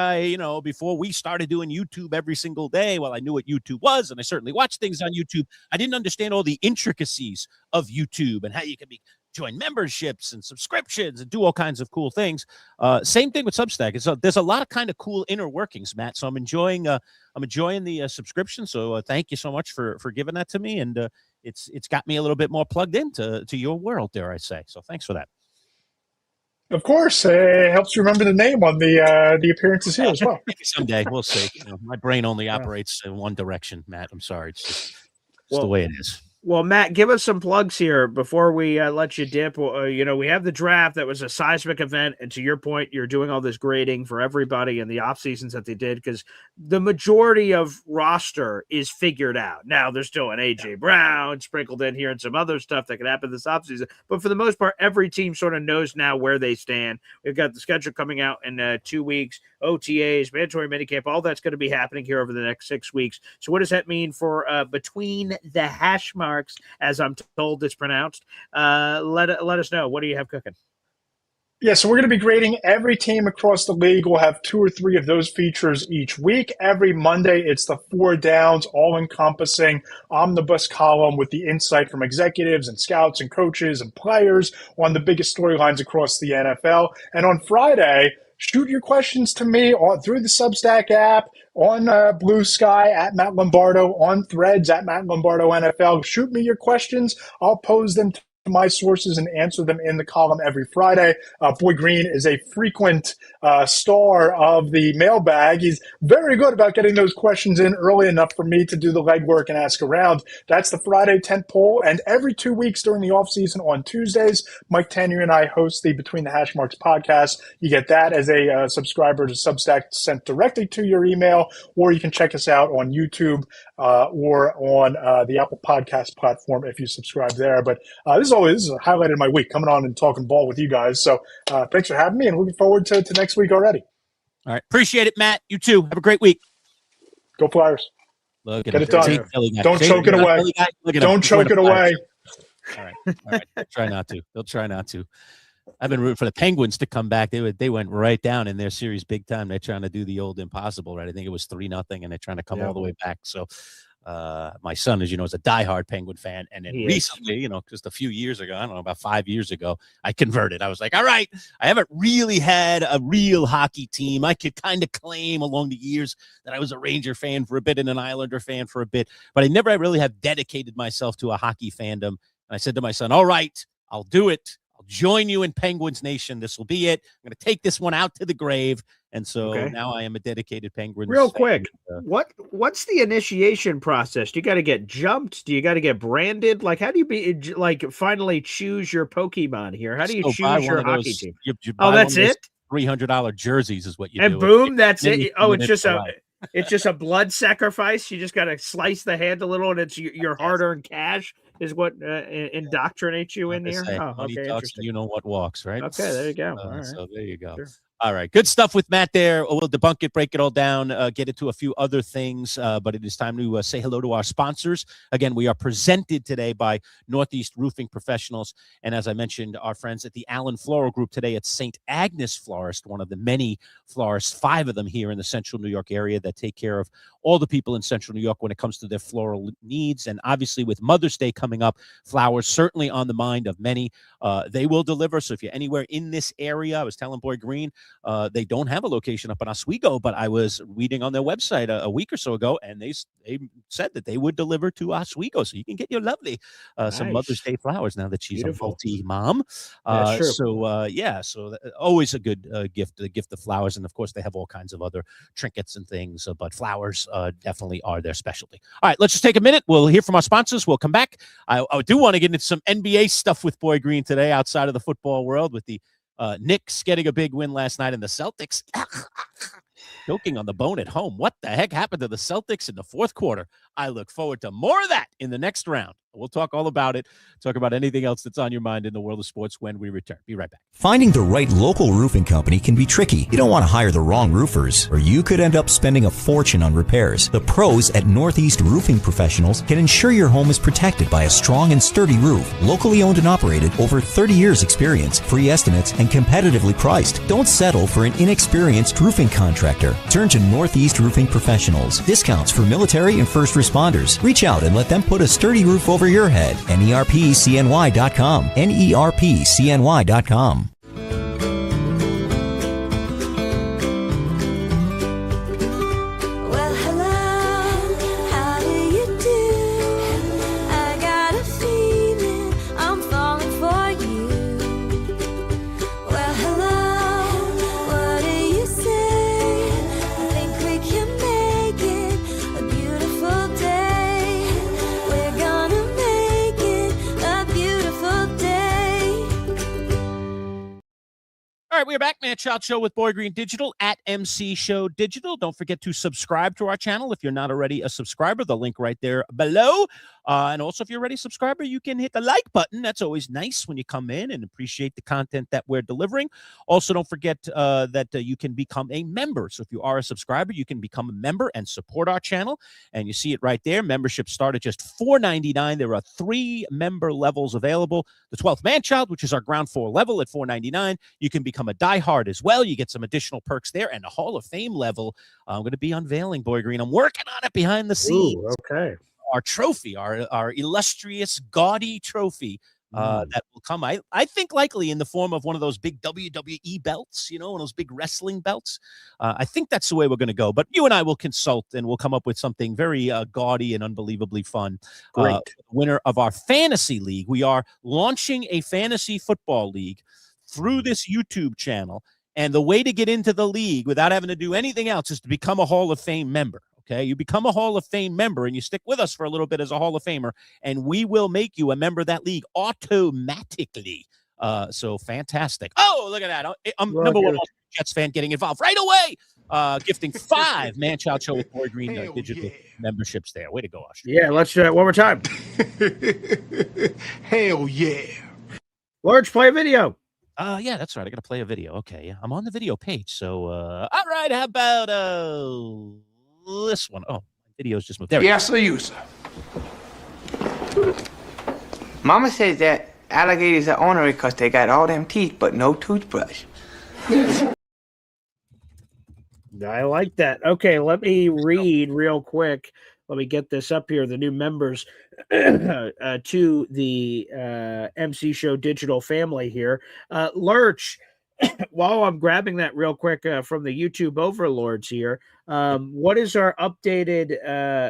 before we started doing YouTube every single day, well, I knew what YouTube was, and I certainly watched things on YouTube. I didn't understand all the intricacies of YouTube and how you can join memberships and subscriptions and do all kinds of cool things. Same thing with Substack. There's a lot of kind of cool inner workings, Matt. So I'm enjoying the subscription. So thank you so much for giving that to me. And it's got me a little bit more plugged into your world, dare I say. So thanks for that. Of course, it helps you remember the name on the appearances here as well. Maybe someday we'll see. You know, my brain only operates in one direction, Matt. I'm sorry. It's the way it is. Well, Matt, give us some plugs here before we let you dip. We have the draft. That was a seismic event. And to your point, you're doing all this grading for everybody in the off seasons that they did, because the majority of roster is figured out. Now, there's still an A.J. Brown sprinkled in here and some other stuff that could happen this offseason. But for the most part, every team sort of knows now where they stand. We've got the schedule coming out in 2 weeks, OTAs, mandatory minicamp, all that's going to be happening here over the next 6 weeks. So what does that mean for between the hash marks, as I'm told it's pronounced? Let us know. What do you have cooking? Yeah, so we're going to be grading every team across the league. We'll have 2 or 3 of those features each week. Every Monday, it's the 4 downs, all-encompassing omnibus column with the insight from executives and scouts and coaches and players on the biggest storylines across the NFL. And on Friday, shoot your questions to me through the Substack app, on Blue Sky at Matt Lombardo, on Threads at Matt Lombardo NFL. Shoot me your questions. I'll pose them to my sources and answer them in the column every Friday. Boy Green is a frequent star of the mailbag. He's very good about getting those questions in early enough for me to do the legwork and ask around. That's the Friday tent pole. And every 2 weeks during the offseason on Tuesdays, Mike Tanner and I host the Between the Hash Marks podcast. You get that as a subscriber to Substack sent directly to your email, or you can check us out on YouTube or on the Apple Podcast platform if you subscribe there. But this is a highlight of my week, coming on and talking ball with you guys. So thanks for having me, and looking forward to next week already. All right. Appreciate it, Matt. You too. Have a great week. Go Flyers. Look at Get it done. Don't choke it away. Don't choke it away. All right. They'll try not to. I've been rooting for the Penguins to come back. They went right down in their series big time. They're trying to do the old impossible, right? I think it was 3-0, and they're trying to come all the way back. So My son, as you know, is a diehard Penguin fan. And then He is. recently, just a few years ago, I don't know, about 5 years ago, I converted. I was like, all right, I haven't really had a real hockey team. I could kind of claim along the years that I was a Ranger fan for a bit and an Islander fan for a bit, but I never really have dedicated myself to a hockey fandom. And I said to my son, all right, I'll do it. I'll join you in Penguins Nation. This will be it. I'm going to take this one out to the grave. And so now I am a dedicated Penguins Real fan. quick, what's the initiation process? Do you got to get jumped? Do you got to get branded? Like, how do you finally choose your Pokemon here? How do you choose your hockey team? You that's it? $300 jerseys is what you do. And boom, that's it. Oh, it's just a blood sacrifice. You just got to slice the hand a little, and it's your hard-earned cash is what indoctrinates you in here. Money talks, you know what walks, right? Okay, there you go. All right. So there you go. Sure. All right. Good stuff with Matt there. We'll debunk it, break it all down, get into a few other things. But it is time to say hello to our sponsors. Again, we are presented today by Northeast Roofing Professionals. And as I mentioned, our friends at the Allen Floral Group today at St. Agnes Florist, one of the many florists, 5 of them here in the central New York area that take care of all the people in central New York when it comes to their floral needs. And obviously with Mother's Day coming up, flowers certainly on the mind of many. They will deliver. So if you're anywhere in this area, I was telling Boy Green, they don't have a location up in Oswego, but I was reading on their website a week or so ago, and they said that they would deliver to Oswego, so you can get your lovely some Mother's Day flowers now that she's a multi-mom. So always a good gift, the gift of flowers, and of course they have all kinds of other trinkets and things, but flowers definitely are their specialty. All right, let's just take a minute. We'll hear from our sponsors. We'll come back. I do want to get into some NBA stuff with Boy Green today outside of the football world with the Knicks getting a big win last night, and the Celtics choking on the bone at home. What the heck happened to the Celtics in the fourth quarter? I look forward to more of that in the next round. We'll talk all about it, talk about anything else that's on your mind in the world of sports when we return. Be right back. Finding the right local roofing company can be tricky. You don't want to hire the wrong roofers, or you could end up spending a fortune on repairs. The pros at Northeast Roofing Professionals can ensure your home is protected by a strong and sturdy roof. Locally owned and operated, over 30 years experience, free estimates, and competitively priced. Don't settle for an inexperienced roofing contractor. Turn to Northeast Roofing Professionals. Discounts for military and first responders. Reach out and let them put a sturdy roof over your head. NERPCNY.com. NERPCNY.com. All right, we are back. Manchild Show with Boy Green Digital at MC Show Digital. Don't forget to subscribe to our channel if you're not already a subscriber. The link right there below. And also, if you're already a subscriber, you can hit the like button. That's always nice when you come in and appreciate the content that we're delivering. Also, don't forget that you can become a member. So if you are a subscriber, you can become a member and support our channel. And you see it right there. Membership start at just $4.99. There are 3 member levels available. The 12th Manchild, which is our ground floor level at $4.99. You can become a diehard as well. You get some additional perks there. And the Hall of Fame level, I'm going to be unveiling, Boy Green. I'm working on it behind the scenes. Ooh, okay. Our trophy, our illustrious, gaudy trophy that will come, I think, likely in the form of one of those big WWE belts, one of those big wrestling belts. I think that's the way we're going to go. But you and I will consult, and we'll come up with something very gaudy and unbelievably fun. Great. Winner of our fantasy league. We are launching a fantasy football league through this YouTube channel. And the way to get into the league without having to do anything else is to become a Hall of Fame member. Okay, you become a Hall of Fame member and you stick with us for a little bit as a Hall of Famer, and we will make you a member of that league automatically. So fantastic. Oh, look at that. I'm number one Jets fan getting involved right away. Gifting 5 Manchild Show with Boy Green digital memberships there. Way to go, Usher. Yeah, let's do that one more time. Hell yeah. Large, play a video. Yeah, that's right. I got to play a video. Okay, yeah. I'm on the video page. So, all right, how about this one? Oh, my video's just moved. There we go. Yes, you, sir. Mama says that alligators are ornery because they got all them teeth but no toothbrush. I like that. Okay, let me read real quick let me get this up here. The new members to the MC Show Digital family here. Lurch, while I'm grabbing that real quick from the YouTube overlords here, what is our updated?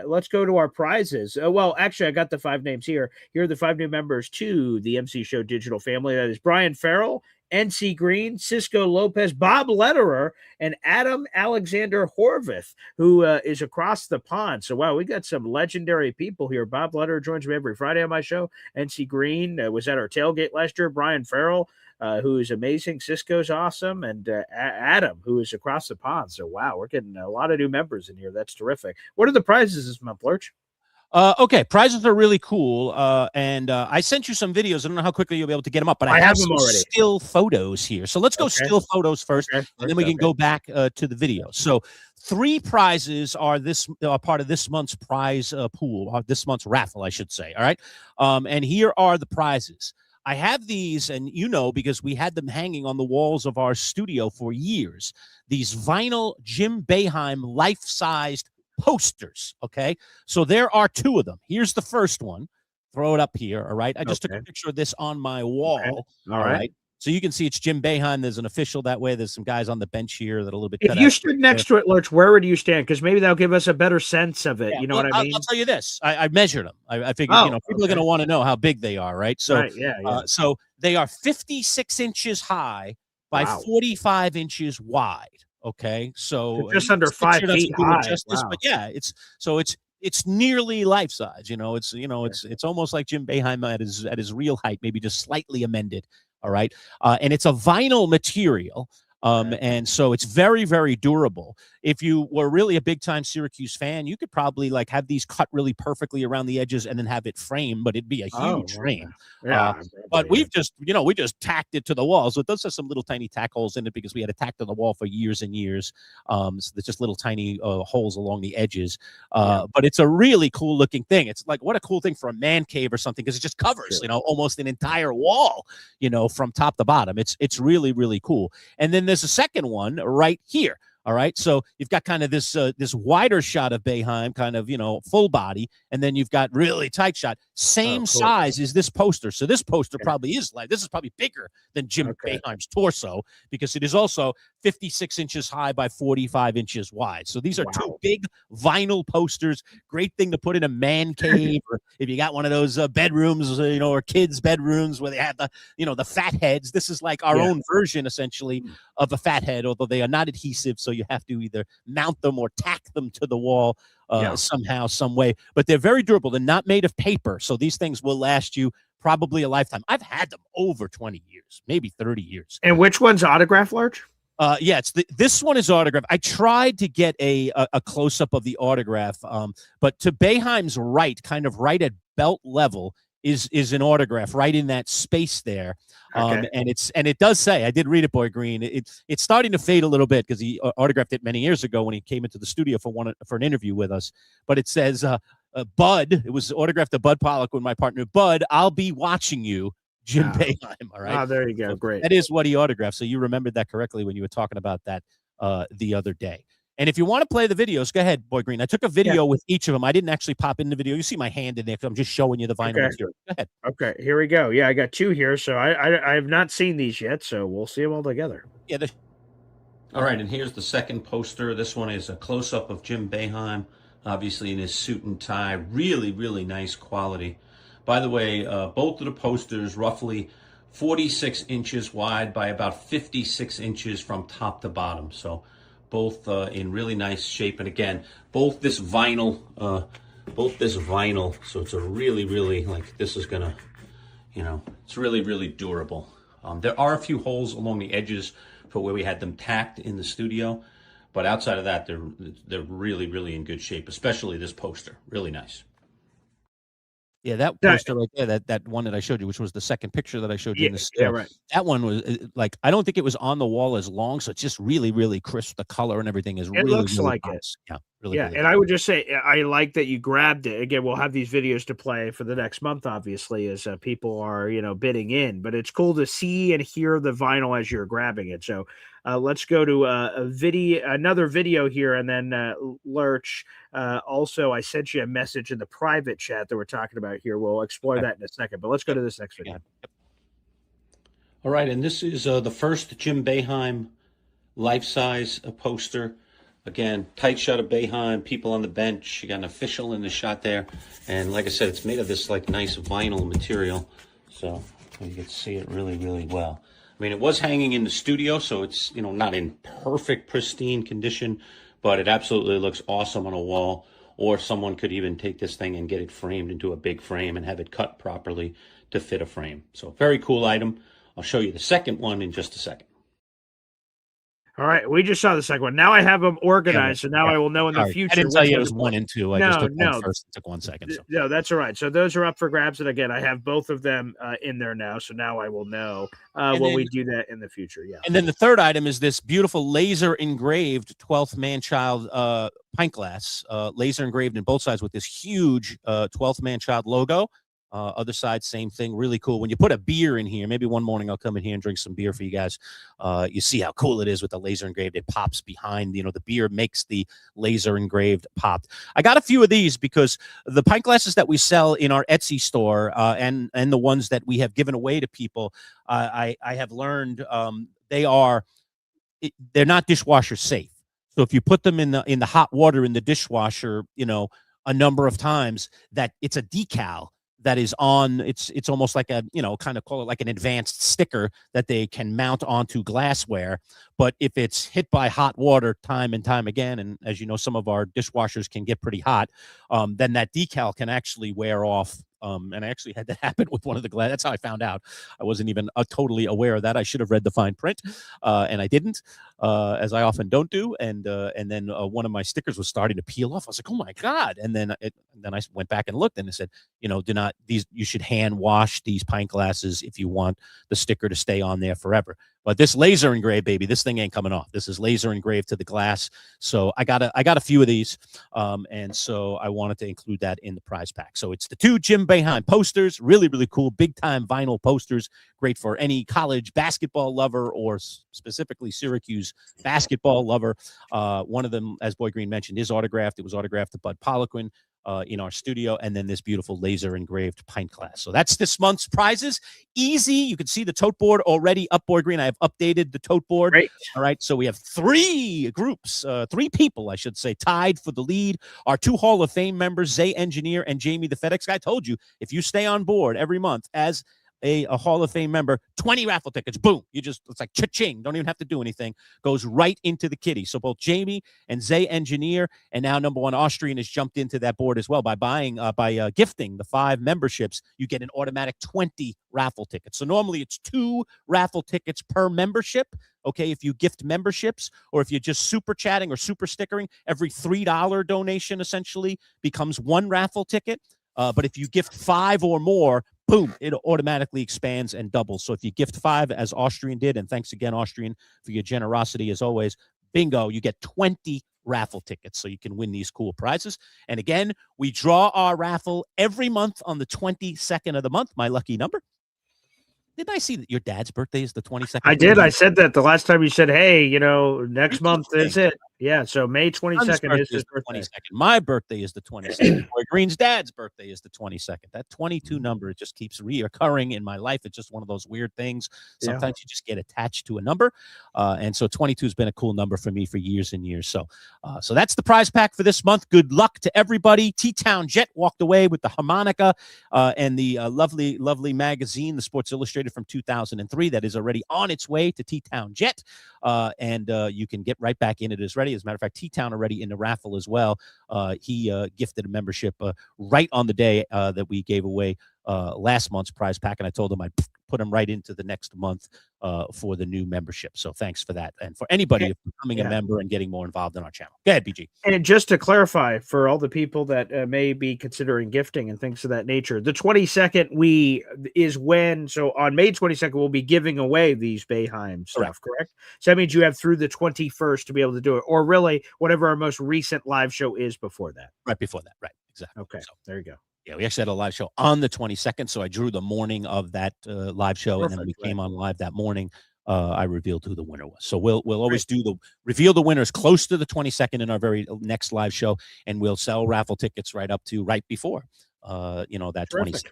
Let's go to our prizes. Well, actually, I got the 5 names here. Here are the 5 new members to the MC Show Digital family. That is Brian Farrell, NC Green, Cisco Lopez, Bob Lederer, and Adam Alexander Horvath, who is across the pond. So, wow, we got some legendary people here. Bob Lederer joins me every Friday on my show. NC Green was at our tailgate last year. Brian Farrell, who is amazing. Cisco's awesome. And Adam, who is across the pond. So, wow, we're getting a lot of new members in here. That's terrific. What are the prizes this month, Lurch? Okay, prizes are really cool, and I sent you some videos. I don't know how quickly you'll be able to get them up, but I have them already. Still photos here. So let's go still photos first, and then we can go back to the video. So 3 prizes are part of this month's prize pool, this month's raffle, I should say. All right, and here are the prizes. I have these, and because we had them hanging on the walls of our studio for years. These vinyl Jim Boeheim life-sized posters. Okay, so there are 2 of them. Here's the first one. Throw it up here. All right, I just took a picture of this on my wall. Okay. All right, so you can see it's Jim Boeheim. There's an official that way. There's some guys on the bench here that are a little bit. If you stood next to it, Lurch, where would you stand? Because maybe that'll give us a better sense of it. You know what I mean? I'll tell you this. I measured them. I figured people are going to want to know how big they are, right? So so they are 56 inches high by 45 inches wide. Okay, so just under 5 feet high. But yeah, it's nearly life size. It's almost like Jim Boeheim at his real height, maybe just slightly amended. All right, and it's a vinyl material. And so it's very, very durable. If you were really a big time Syracuse fan, you could probably have these cut really perfectly around the edges and then have it framed, but it'd be a huge frame. But we've just, we just tacked it to the wall. So it does have some little tiny tack holes in it because we had it tacked to the wall for years and years. So there's just little tiny holes along the edges. But it's a really cool looking thing. It's like, what a cool thing for a man cave or something, because it just covers, almost an entire wall, from top to bottom. It's really, really cool. And then there's a second one right here. All right, so you've got kind of this wider shot of Boeheim, kind of full body, and then you've got really tight shot, same size as this poster. So this poster probably is this is probably bigger than Jim Boeheim's torso, because it is also 56 inches high by 45 inches wide. So these are 2 big vinyl posters. Great thing to put in a man cave, or if you got one of those bedrooms, or kids' bedrooms where they have the fat heads. This is like our own version, essentially, of a fat head, although they are not adhesive, so you have to either mount them or tack them to the wall somehow, some way. But they're very durable. They're not made of paper, so these things will last you probably a lifetime. I've had them over 20 years, maybe 30 years. And which one's autograph, Large? This one is autograph. I tried to get a close-up of the autograph, but to Boeheim's right, kind of right at belt level, is an autograph right in that space there. And it does say, I did read it, Boy Green. It's starting to fade a little bit because he autographed it many years ago when he came into the studio for an interview with us. But it says, Bud, it was autographed to Bud Pollock with my partner, Bud, I'll be watching you, Jim Boeheim. All right. Oh, there you go. Great. That is what he autographed. So you remembered that correctly when you were talking about that the other day. And if you want to play the videos, go ahead, Boy Green. I took a video with each of them. I didn't actually pop in the video. You see my hand in there because I'm just showing you the vinyl material. Go ahead. Okay, here we go. Yeah, I got 2 here. So I have not seen these yet, so we'll see them all together. Yeah. All right, and here's the second poster. This one is a close-up of Jim Boeheim, obviously in his suit and tie. Really, really nice quality. By the way, both of the posters roughly 46 inches wide by about 56 inches from top to bottom. So both in really nice shape. And again, both this vinyl. So it's a really, really, this is going to, it's really, really durable. There are a few holes along the edges for where we had them tacked in the studio. But outside of that, they're really, really in good shape, especially this poster. Really nice. Yeah, that poster right there, that one that I showed you, which was the second picture that I showed you in the studio. Yeah, right. That one was I don't think it was on the wall as long, so it's just really, really crisp. The color and everything is really, looks really like nice. it. Yeah, really. Yeah, and I would just say I like that you grabbed it. Again, we'll have these videos to play for the next month, obviously, as people are bidding in. But it's cool to see and hear the vinyl as you're grabbing it. So Let's go to another video here, and then Lurch. Also, I sent you a message in the private chat that we're talking about here. We'll explore that in a second, but let's go to this next video. All right, and this is the first Jim Boeheim life-size poster. Again, tight shot of Boeheim, people on the bench. You got an official in the shot there. And like I said, it's made of this like nice vinyl material. So you can see it really, really well. I mean, it was hanging in the studio, so it's, not in perfect, pristine condition, but it absolutely looks awesome on a wall. Or someone could even take this thing and get it framed into a big frame and have it cut properly to fit a frame. So very cool item. I'll show you the second one in just a second. All right, we just saw the second one. Now I have them organized, so now I will know in the future. I didn't tell you it was 1 and 2. I just took one first and took 1 second. So. No, that's all right. So those are up for grabs, and again, I have both of them in there now, so now I will know when we do that in the future. Yeah. And then the third item is this beautiful laser engraved 12th Manchild pint glass, laser engraved in both sides with this huge 12th Manchild logo. Other side, same thing, really cool. When you put a beer in here, maybe one morning I'll come in here and drink some beer for you guys. You see how cool it is with the laser engraved. It pops behind, the beer makes the laser engraved pop. I got a few of these because the pint glasses that we sell in our Etsy store and the ones that we have given away to people, I have learned they're not dishwasher safe. So if you put them in the hot water in the dishwasher, a number of times, that it's a decal that is on, it's almost like a, kind of call it like an advanced sticker that they can mount onto glassware. But if it's hit by hot water time and time again, and as you know, some of our dishwashers can get pretty hot, then that decal can actually wear off. And I actually had that happen with one of the glass. That's how I found out. I wasn't even totally aware of that. I should have read the fine print, and I didn't, as I often don't do. And then one of my stickers was starting to peel off. I was like, "Oh my god!" And then I went back and looked, and it said, you should hand wash these pint glasses if you want the sticker to stay on there forever. But this laser engraved, baby, this thing ain't coming off. This is laser engraved to the glass. So I got a few of these, and so I wanted to include that in the prize pack. So it's the 2 Jim Boeheim posters, really, really cool, big time vinyl posters, great for any college basketball lover or specifically Syracuse basketball lover. One of them, as Boy Green mentioned, is autographed. It was autographed to Bud Poliquin in our studio, and then this beautiful laser engraved pint glass. So that's this month's prizes. Easy. You can see the tote board already up, Boy Green. I have updated the tote board. Great. All right. So we have 3 groups, 3 people, I should say, tied for the lead. Our 2 Hall of Fame members, Zay Engineer and Jamie the FedEx guy. I told you, if you stay on board every month as a Hall of Fame member, 20 raffle tickets, boom, it's like cha-ching, don't even have to do anything, goes right into the kitty. So both Jamie and Zay Engineer, and now number 1 Austrian, has jumped into that board as well by gifting the 5 memberships. You get an automatic 20 raffle tickets. So normally it's 2 raffle tickets per membership. Okay, if you gift memberships, or if you're just super chatting or super stickering, every $3 donation essentially becomes 1 raffle ticket. But if you gift 5 or more, boom, it automatically expands and doubles. So if you gift 5, as Austrian did, and thanks again, Austrian, for your generosity as always, bingo, you get 20 raffle tickets, so you can win these cool prizes. And again, we draw our raffle every month on the 22nd of the month, my lucky number. Didn't I see that your dad's birthday is the 22nd? I did. I said that the last time you said, hey, next month is it. Yeah, so May 22nd is his birthday. 22nd. My birthday is the 22nd. Boy Green's dad's birthday is the 22nd. That 22 number, it just keeps reoccurring in my life. It's just one of those weird things. Sometimes you just get attached to a number. And so 22 has been a cool number for me for years and years. So that's the prize pack for this month. Good luck to everybody. T-Town Jet walked away with the harmonica and the lovely, lovely magazine, the Sports Illustrated from 2003, that is already on its way to T-Town Jet. And you can get right back in it as ready. As a matter of fact, T-Town already in the raffle as well. He gifted a membership right on the day that we gave away last month's prize pack, and I told him I'd put him right into the next month for the new membership. So thanks for that. And for anybody becoming a member and getting more involved in our channel. Go ahead, BG. And just to clarify for all the people that may be considering gifting and things of that nature, the 22nd is when, so on May 22nd, we'll be giving away these Boeheim stuff, correct? So that means you have through the 21st to be able to do it, or really whatever our most recent live show is before that. Right before that. Right. Exactly. Okay. So there you go. Yeah, we actually had a live show on the 22nd, so I drew the morning of that live show, and then we came on live that morning I revealed who the winner was. So we'll always reveal the winners close to the 22nd in our very next live show, and we'll sell raffle tickets right before, that 22nd.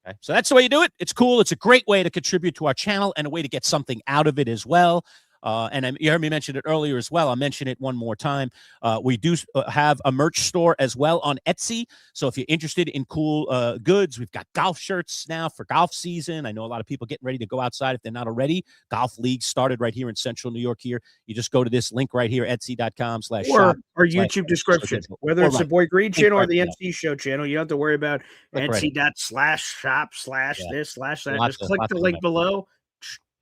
Okay. So that's the way you do it. It's cool. It's a great way to contribute to our channel and a way to get something out of it as well. You heard me mention it earlier as well. I'll mention it one more time. We do have a merch store as well on Etsy. So if you're interested in cool goods, we've got golf shirts now for golf season. I know a lot of people getting ready to go outside if they're not already. Golf league started right here in Central New York here. You just go to this link right here, etsy.com/shop. Or YouTube description, whether it's the Boy Green channel or the MC Show channel. You don't have to worry about etsy.com/shop/this/that. Just click the link below.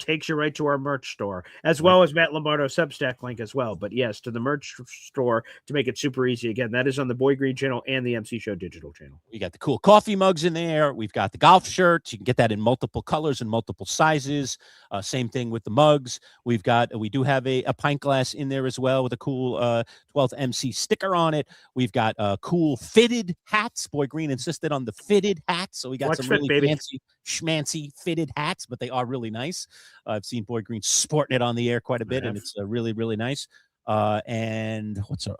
Takes you right to our merch store, as well as Matt Lombardo Substack link as well. But yes, to the merch store to make it super easy. Again, that is on the Boy Green channel and the MC Show digital channel. We got the cool coffee mugs in there. We've got the golf shirts. You can get that in multiple colors and multiple sizes. Same thing with the mugs. We do have a pint glass in there as well with a cool 12th MC sticker on it. We've got cool fitted hats. Boy Green insisted on the fitted hats, so we got some really fancy schmancy fitted hats, but they are really nice. I've seen Boy Green sporting it on the air quite a bit, and it's really, really nice. And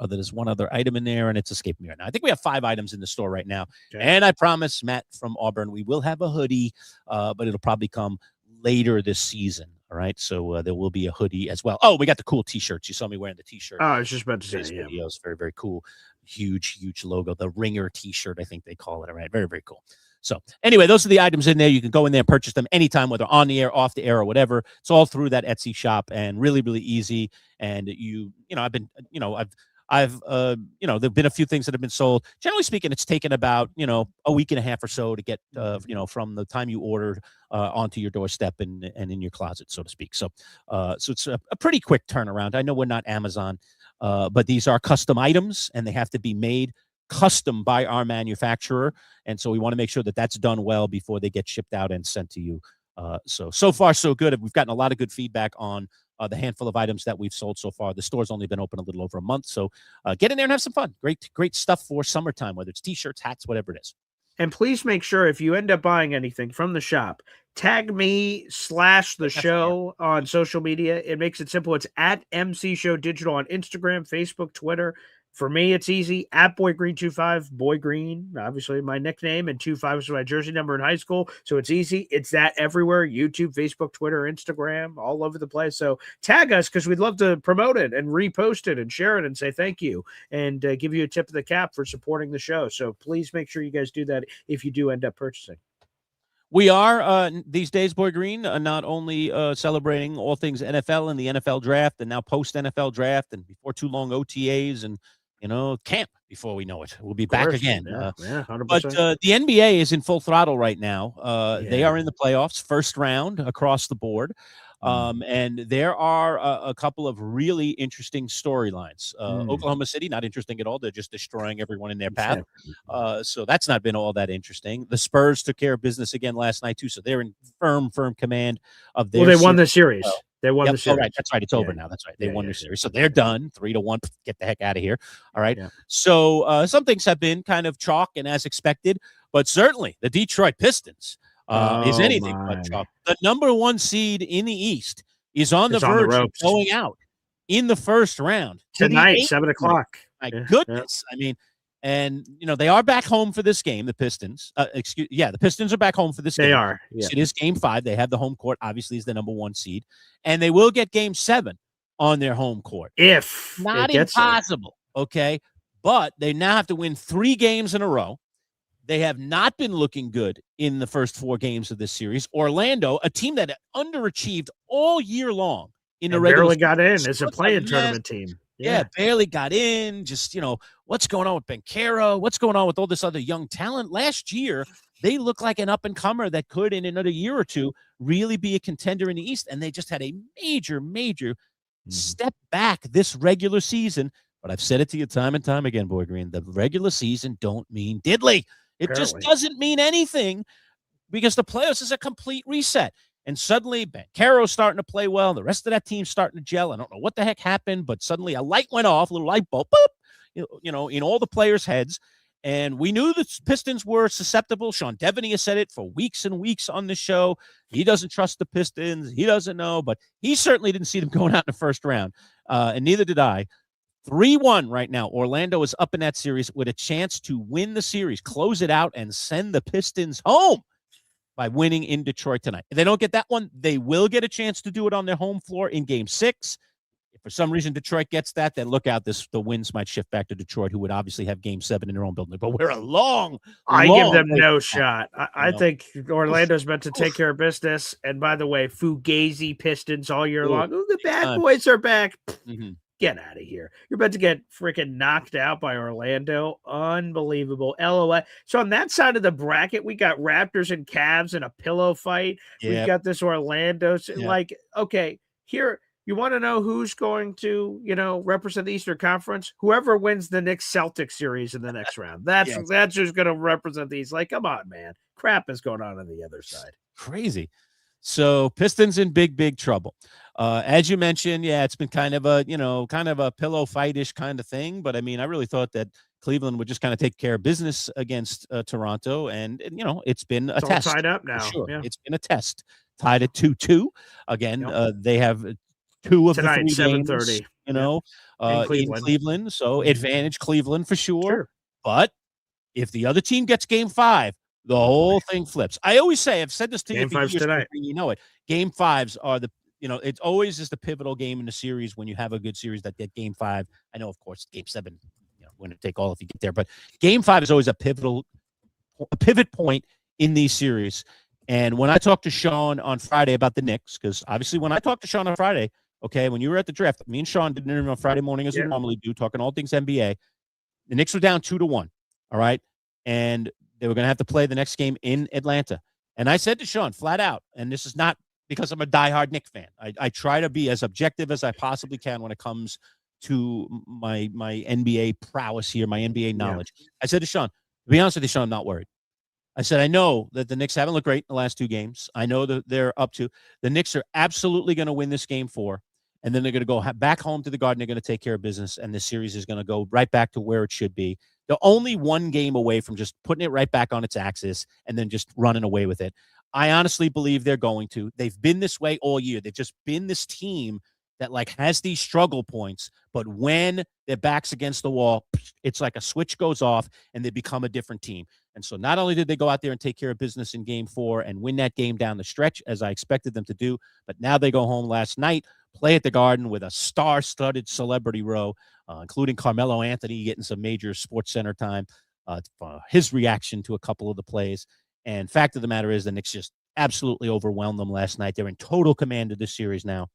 there's one other item in there, and it's escaping me right now. I think we have 5 items in the store right now. Okay. And I promise Matt from Auburn, we will have a hoodie, but it'll probably come later this season. All right. So there will be a hoodie as well. Oh, we got the cool t-shirts. You saw me wearing the t-shirt. Oh, I was just about to say, videos. Very, very cool. Huge logo. The Ringer t-shirt, I think they call it. All right. Very, very cool. So anyway, those are the items in there. You can go in there and purchase them anytime, whether on the air, off the air, or whatever. It's all through that Etsy shop, and really, really easy. And there've been a few things that have been sold. Generally speaking, it's taken about, a week and a half or so to get, from the time you ordered onto your doorstep and in your closet, so to speak. So it's a pretty quick turnaround. I know we're not Amazon, but these are custom items, and they have to be made custom by our manufacturer, and so we want to make sure that that's done well before they get shipped out and sent to you. So far so good. We've gotten a lot of good feedback on the handful of items that we've sold so far. The store's only been open a little over a month, so get in there and have some fun. Great stuff for summertime, whether it's t-shirts, hats, whatever it is. And please make sure, if you end up buying anything from the shop, tag me /the show on social media. It makes it simple. It's at MC Show Digital on Instagram, Facebook, Twitter. For me, it's easy. At Boy Green 25, Boy Green, obviously my nickname, and 25 was my jersey number in high school. So it's easy. It's that everywhere: YouTube, Facebook, Twitter, Instagram, all over the place. So tag us, because we'd love to promote it and repost it and share it and say thank you and give you a tip of the cap for supporting the show. So please make sure you guys do that if you do end up purchasing. We are, these days, Boy Green, not only celebrating all things NFL and the NFL draft, and now post-NFL draft, and before too long OTAs and camp before we know it. We'll be back again. Yeah, 100%. But the NBA is in full throttle right now. They are in the playoffs, first round across the board. And there are a couple of really interesting storylines. Oklahoma City, not interesting at all. They're just destroying everyone in their path. So that's not been all that interesting. The Spurs took care of business again last night, too. So they're in firm command of their Well, they won the series. They won the series. Right. That's right. It's over now. That's right. They won their series. So they're done 3-1. Get the heck out of here. All right. Yeah. So some things have been kind of chalk and as expected, but certainly the Detroit Pistons is anything but chalk. The number 1 seed in the East is on the verge of going out in the first round. Tonight, 7 o'clock. My goodness. I mean, and, they are back home for this game, the Pistons. The Pistons are back home for this game. They are. Yeah. It is game 5. They have the home court, obviously, is the number 1 seed. And they will get game 7 on their home court. If not impossible, okay? But they now have to win 3 games in a row. They have not been looking good in the first 4 games of this series. Orlando, a team that underachieved all year long in the regular season, barely got in as a play-in tournament team. Yeah, barely got in. Just, what's going on with Banchero? What's going on with all this other young talent? Last year, they look like an up-and-comer that could, in another year or two, really be a contender in the East. And they just had a major step back this regular season. But I've said it to you time and time again, Boy Green, the regular season don't mean diddly. It just doesn't mean anything, because the playoffs is a complete reset. And suddenly, Banchero's starting to play well. The rest of that team's starting to gel. I don't know what the heck happened, but suddenly a light went off, a little light bulb, boop, in all the players' heads. And we knew the Pistons were susceptible. Sean Devaney has said it for weeks and weeks on the show. He doesn't trust the Pistons. He doesn't know, but he certainly didn't see them going out in the first round, and neither did I. 3-1 right now. Orlando is up in that series with a chance to win the series, close it out, and send the Pistons home by winning in Detroit tonight. If they don't get that one, they will get a chance to do it on their home floor in Game 6. If for some reason Detroit gets that, then look out. The wins might shift back to Detroit, who would obviously have Game 7 in their own building. But we're a long I give them way no back. shot. I think Orlando's meant to take care of business. And by the way, Fugazi Pistons all year long. Ooh, the bad boys are back. Get out of here. You're about to get freaking knocked out by Orlando. Unbelievable. LOL. So on that side of the bracket, we got Raptors and Cavs in a pillow fight. We've got this Orlando. Like, okay, here, you want to know who's going to, represent the Eastern Conference? Whoever wins the Knicks Celtics series in the next round. That's who's going to represent these. Like, come on, man. Crap is going on the other side. Crazy. So Pistons in big, big trouble. As you mentioned, it's been kind of a pillow fight-ish kind of thing. But I mean, I really thought that Cleveland would just kind of take care of business against Toronto. And it's been a test. All tied up now. Sure. Yeah. It's been a test. Tied at 2-2. Again, they have 2 of tonight, the 3 games, 7:30. In Cleveland. So advantage Cleveland for sure. But if the other team gets Game 5, the whole thing flips. I always say, I've said this to you for years, tonight. You know it. Game 5s are it always is the pivotal game in the series when you have a good series that get Game 5. I know, of course, Game 7, going to take all if you get there, but Game 5 is always a pivot point in these series. And when I talked to Sean on Friday about the Knicks, because obviously when I talked to Sean on Friday, when you were at the draft, me and Sean did an interview on Friday morning as we normally do, talking all things NBA. The Knicks were down 2-1. All right. And they were going to have to play the next game in Atlanta. And I said to Sean flat out, and this is not because I'm a diehard Knicks fan. I try to be as objective as I possibly can when it comes to my NBA prowess here, my NBA knowledge. I said to Sean, to be honest with you, Sean, I'm not worried. I said, I know that the Knicks haven't looked great in the last 2 games. I know that they're up to. The Knicks are absolutely going to win this Game 4. And then they're going to go back home to the Garden. They're going to take care of business. And the series is going to go right back to where it should be. They're only 1 game away from just putting it right back on its axis and then just running away with it. I honestly believe they're going to. They've been this way all year. They've just been this team that has these struggle points, but when their back's against the wall, it's like a switch goes off and they become a different team. And so not only did they go out there and take care of business in Game 4 and win that game down the stretch, as I expected them to do, but now they go home last night, play at the Garden with a star-studded celebrity row, including Carmelo Anthony getting some major Sports Center time, his reaction to a couple of the plays. And fact of the matter is the Knicks just absolutely overwhelmed them last night. They're in total command of this series now.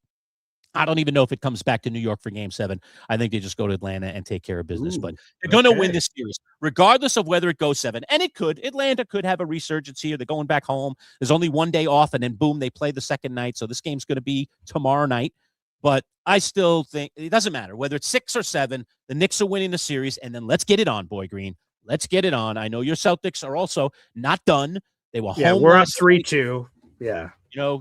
I don't even know if it comes back to New York for Game 7. I think they just go to Atlanta and take care of business. But they're going to win this series, regardless of whether it goes 7. And it could. Atlanta could have a resurgence here. They're going back home. There's only 1 day off, and then, boom, they play the second night. So this game's going to be tomorrow night. But I still think it doesn't matter. Whether it's 6 or 7, the Knicks are winning the series. And then let's get it on, Boy Green. Let's get it on. I know your Celtics are also not done. They were home. We're up 3-2. Yeah.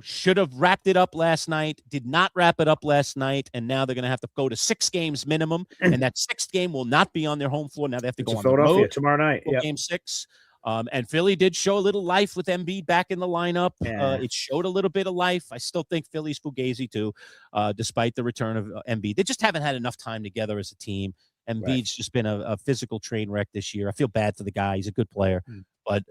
Should have wrapped it up last night, did not wrap it up last night, and now they're going to have to go to 6 games minimum, and that 6th game will not be on their home floor. Now they have to go on the road tomorrow night. Game 6. And Philly did show a little life with Embiid back in the lineup. It showed a little bit of life. I still think Philly's fugazi too, despite the return of Embiid. They just haven't had enough time together as a team. Embiid's just been a physical train wreck this year. I feel bad for the guy. He's a good player, but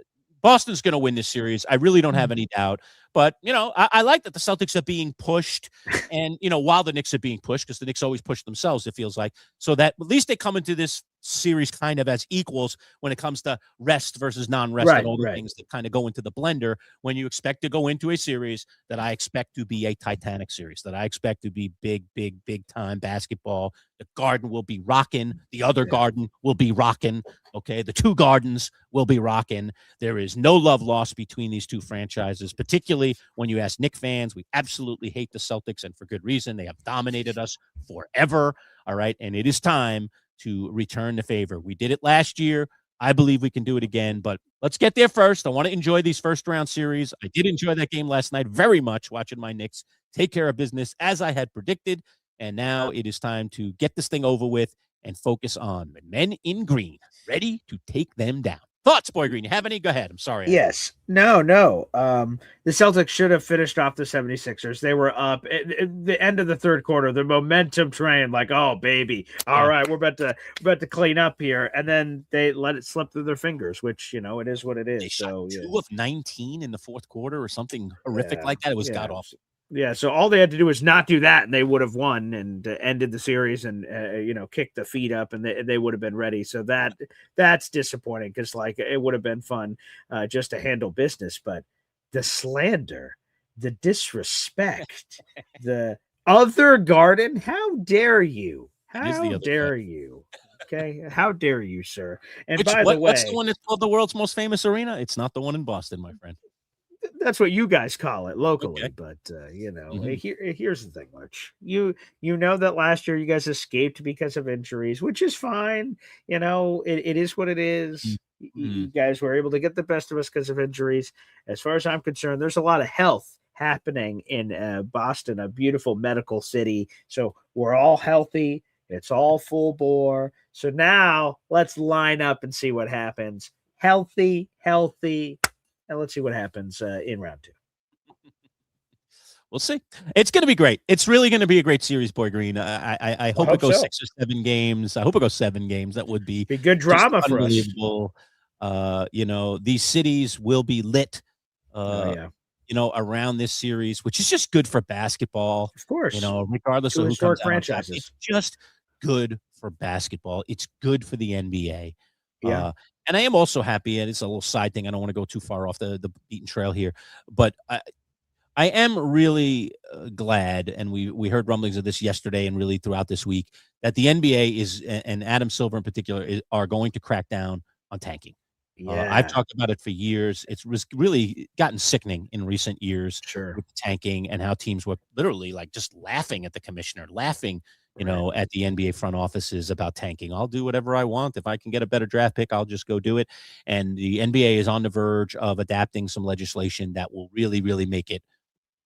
Boston's going to win this series. I really don't have any doubt. But, I like that the Celtics are being pushed and, while the Knicks are being pushed, because the Knicks always push themselves, it feels like, so that at least they come into this series kind of as equals when it comes to rest versus non-rest and all the things that kind of go into the blender when you expect to go into a series that I expect to be a Titanic series, that I expect to be big, big, big time basketball. The Garden will be rocking. The other Garden will be rocking. Okay. The 2 Gardens will be rocking. There is no love lost between these 2 franchises, particularly when you ask Knicks fans. We absolutely hate the Celtics, and for good reason. They have dominated us forever. All right. And it is time to return the favor. We did it last year. I believe we can do it again, but let's get there first. I want to enjoy these first round series. I did enjoy that game last night very much, watching my Knicks take care of business as I had predicted. And now it is time to get this thing over with and focus on the men in green, ready to take them down. Thoughts, Boy Green? You have any? Go ahead. I'm sorry. Yes. No. The Celtics should have finished off the 76ers. They were up at the end of the third quarter. The momentum train, like, oh baby, all right, we're about to clean up here, and then they let it slip through their fingers, which it is what it is. They shot so 2 of 19 in the fourth quarter or something horrific like that. It was god awful. Yeah, so all they had to do was not do that, and they would have won and ended the series, and kicked the feet up, and they would have been ready. So that's disappointing, because it would have been fun just to handle business, but the slander, the disrespect, the other garden. How dare you? How dare you? Okay, how dare you, sir? And by the way, what's the one that's called the world's most famous arena? It's not the one in Boston, my friend. That's what you guys call it locally, okay. But here's the thing, Lurch. You know that last year you guys escaped because of injuries, which is fine. It is what it is. You guys were able to get the best of us because of injuries. As far as I'm concerned, there's a lot of health happening in Boston, a beautiful medical city. So we're all healthy. It's all full bore. So now let's line up and see what happens. Healthy. And let's see what happens in round 2. We'll see. It's going to be great. It's really going to be a great series, Boy Green. I hope it goes 6 or 7 games. I hope it goes 7 games. That would be good drama for us. These cities will be lit, around this series, which is just good for basketball. Of course. Regardless of who comes franchises. out. It's just good for basketball. It's good for the NBA. Yeah. And I am also happy, and it's a little side thing. I don't want to go too far off the beaten trail here, but I am really glad, and we heard rumblings of this yesterday and really throughout this week, that the NBA is, and Adam Silver in particular, are going to crack down on tanking. Yeah. I've talked about it for years. It's really gotten sickening in recent years with tanking, and how teams were literally just laughing at the commissioner, laughing at the NBA front offices about tanking. I'll do whatever I want. If I can get a better draft pick, I'll just go do it. And the NBA is on the verge of adapting some legislation that will really, really make it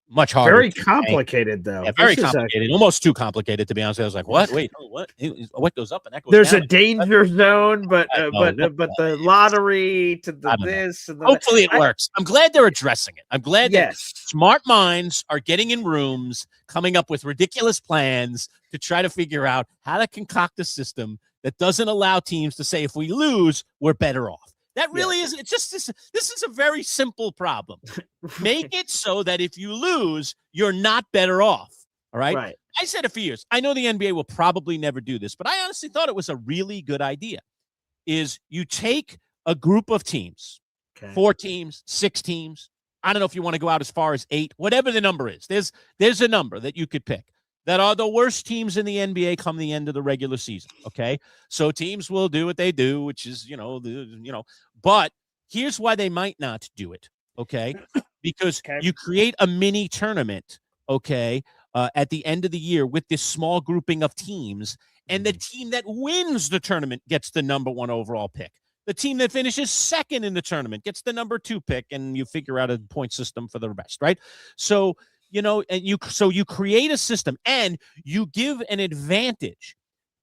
much harder. Very complicated, though. Yeah, very complicated. Almost too complicated, to be honest. I was like, what? Wait, what? What goes up and that goes There's down? a danger zone, but the lottery to the this. And the hopefully it works. I'm glad they're addressing it. I'm glad that Yes. smart minds are getting in rooms, coming up with ridiculous plans to try to figure out how to concoct a system that doesn't allow teams to say, if we lose, we're better off. That really is. It's just this is a very simple problem. Make it so that if you lose, you're not better off. All right. Right. I said it for years. I know the NBA will probably never do this, but I honestly thought it was a really good idea. Is you take a group of teams, 4 teams, 6 teams. I don't know if you want to go out as far as 8, whatever the number is. There's a number that you could pick that are the worst teams in the NBA come the end of the regular season. Okay. So teams will do what they do, which is, but here's why they might not do it. Okay. Because you create a mini tournament. Okay. At the end of the year with this small grouping of teams, and the team that wins the tournament gets the number 1 overall pick. The team that finishes second in the tournament gets the number 2 pick, and you figure out a point system for the rest. Right. So, and you create a system, and you give an advantage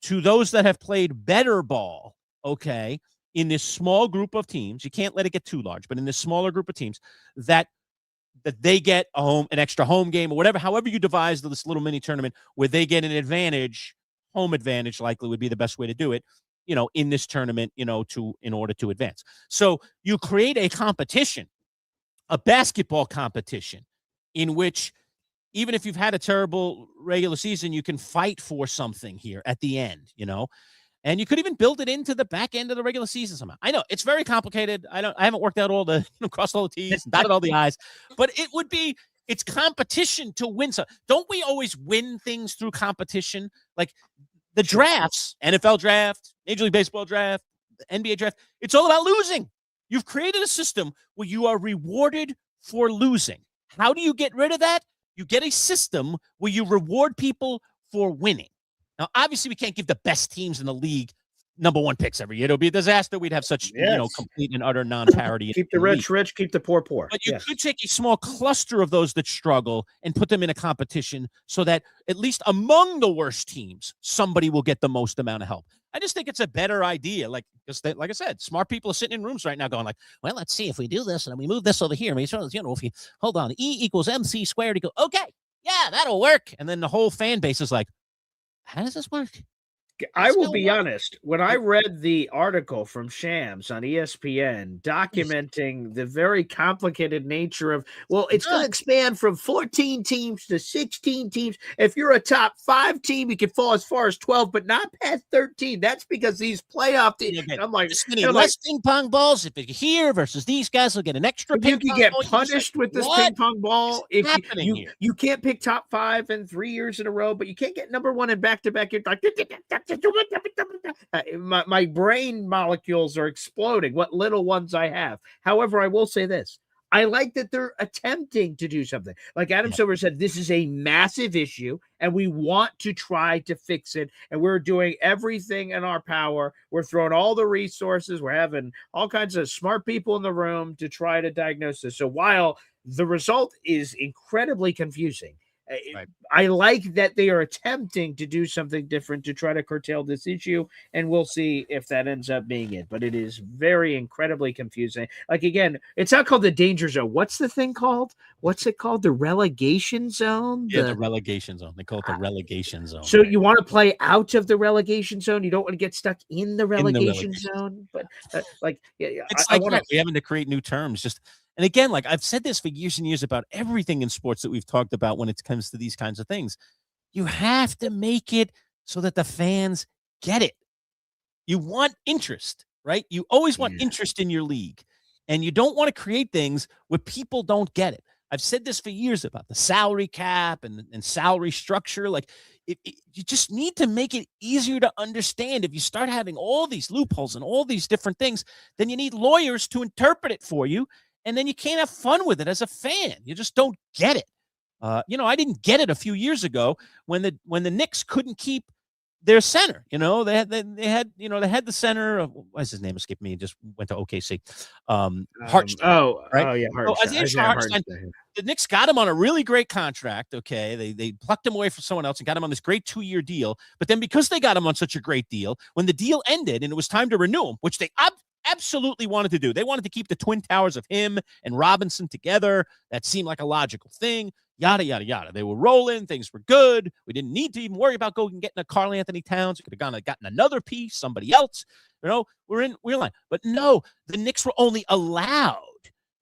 to those that have played better ball, okay, in this small group of teams. You can't let it get too large, but in this smaller group of teams that they get an extra home game or whatever, however you devise this little mini tournament where they get an advantage, home advantage likely would be the best way to do it, in this tournament, in order to advance. So you create a competition, a basketball competition, in which even if you've had a terrible regular season, you can fight for something here at the end, and you could even build it into the back end of the regular season somehow. I know it's very complicated. I haven't worked out all the, crossed all the T's, dotted all the I's, but it's competition to win. So don't we always win things through competition? Like the drafts, NFL draft, Major League Baseball draft, NBA draft, it's all about losing. You've created a system where you are rewarded for losing. How do you get rid of that? You get a system where you reward people for winning. Now, obviously, we can't give the best teams in the league, number one picks every year. It'll be a disaster. We'd have such, complete and utter non-parity. Keep the rich rich, keep the poor poor. But you could take a small cluster of those that struggle and put them in a competition so that at least among the worst teams, somebody will get the most amount of help. I just think it's a better idea. Like I said, smart people are sitting in rooms right now going like, well, let's see if we do this and we move this over here. I mean, if you hold on, E = MC squared, you go, okay, yeah, that'll work. And then the whole fan base is like, how does this work? I will be honest. When I read the article from Shams on ESPN documenting the very complicated nature of, it's going to expand from 14 teams to 16 teams. If you're a top 5 team, you can fall as far as 12, but not past 13. That's because these playoff teams. I'm like, less ping pong balls. If you're here versus these guys, will get an extra ping pong ball. You can get punished with this ping pong ball. If you can't pick top 5 in 3 years in a row, but you can't get number 1 in back-to-back. You're like, my brain molecules are exploding, what little ones I have. However, I will say this. I like that they're attempting to do something. Like Adam Silver said, this is a massive issue, and we want to try to fix it, and we're doing everything in our power. We're throwing all the resources. We're having all kinds of smart people in the room to try to diagnose this. So while the result is incredibly confusing, I like that they are attempting to do something different to try to curtail this issue, and we'll see if that ends up being it. But it is very incredibly confusing. Like, again, it's not called the danger zone. What's the thing called? What's it called? The relegation zone? Yeah, the relegation zone. They call it the relegation zone. So you want to play out of the relegation zone? You don't want to get stuck in the relegation zone? But it's we're having to create new terms. And again, like I've said this for years and years about everything in sports that we've talked about when it comes to these kinds of things. You have to make it so that the fans get it. You want interest, right? You always want interest in your league. And you don't want to create things where people don't get it. I've said this for years about the salary cap and salary structure. Like you just need to make it easier to understand. If you start having all these loopholes and all these different things, then you need lawyers to interpret it for you. And then you can't have fun with it as a fan. You just don't get it. I didn't get it a few years ago when the Knicks couldn't keep their center. They had the center. What's his name? Escaped me. Just went to OKC. Hartenstein. Hartenstein. The Knicks got him on a really great contract. Okay, they plucked him away from someone else and got him on this great 2-year deal. But then because they got him on such a great deal, when the deal ended and it was time to renew him, which they absolutely wanted to do. They wanted to keep the twin towers of him and Robinson together. That seemed like a logical thing. Yada, yada, yada. They were rolling. Things were good. We didn't need to even worry about going and getting a Karl Anthony Towns. We could have gotten another piece, somebody else. We're line. But no, the Knicks were only allowed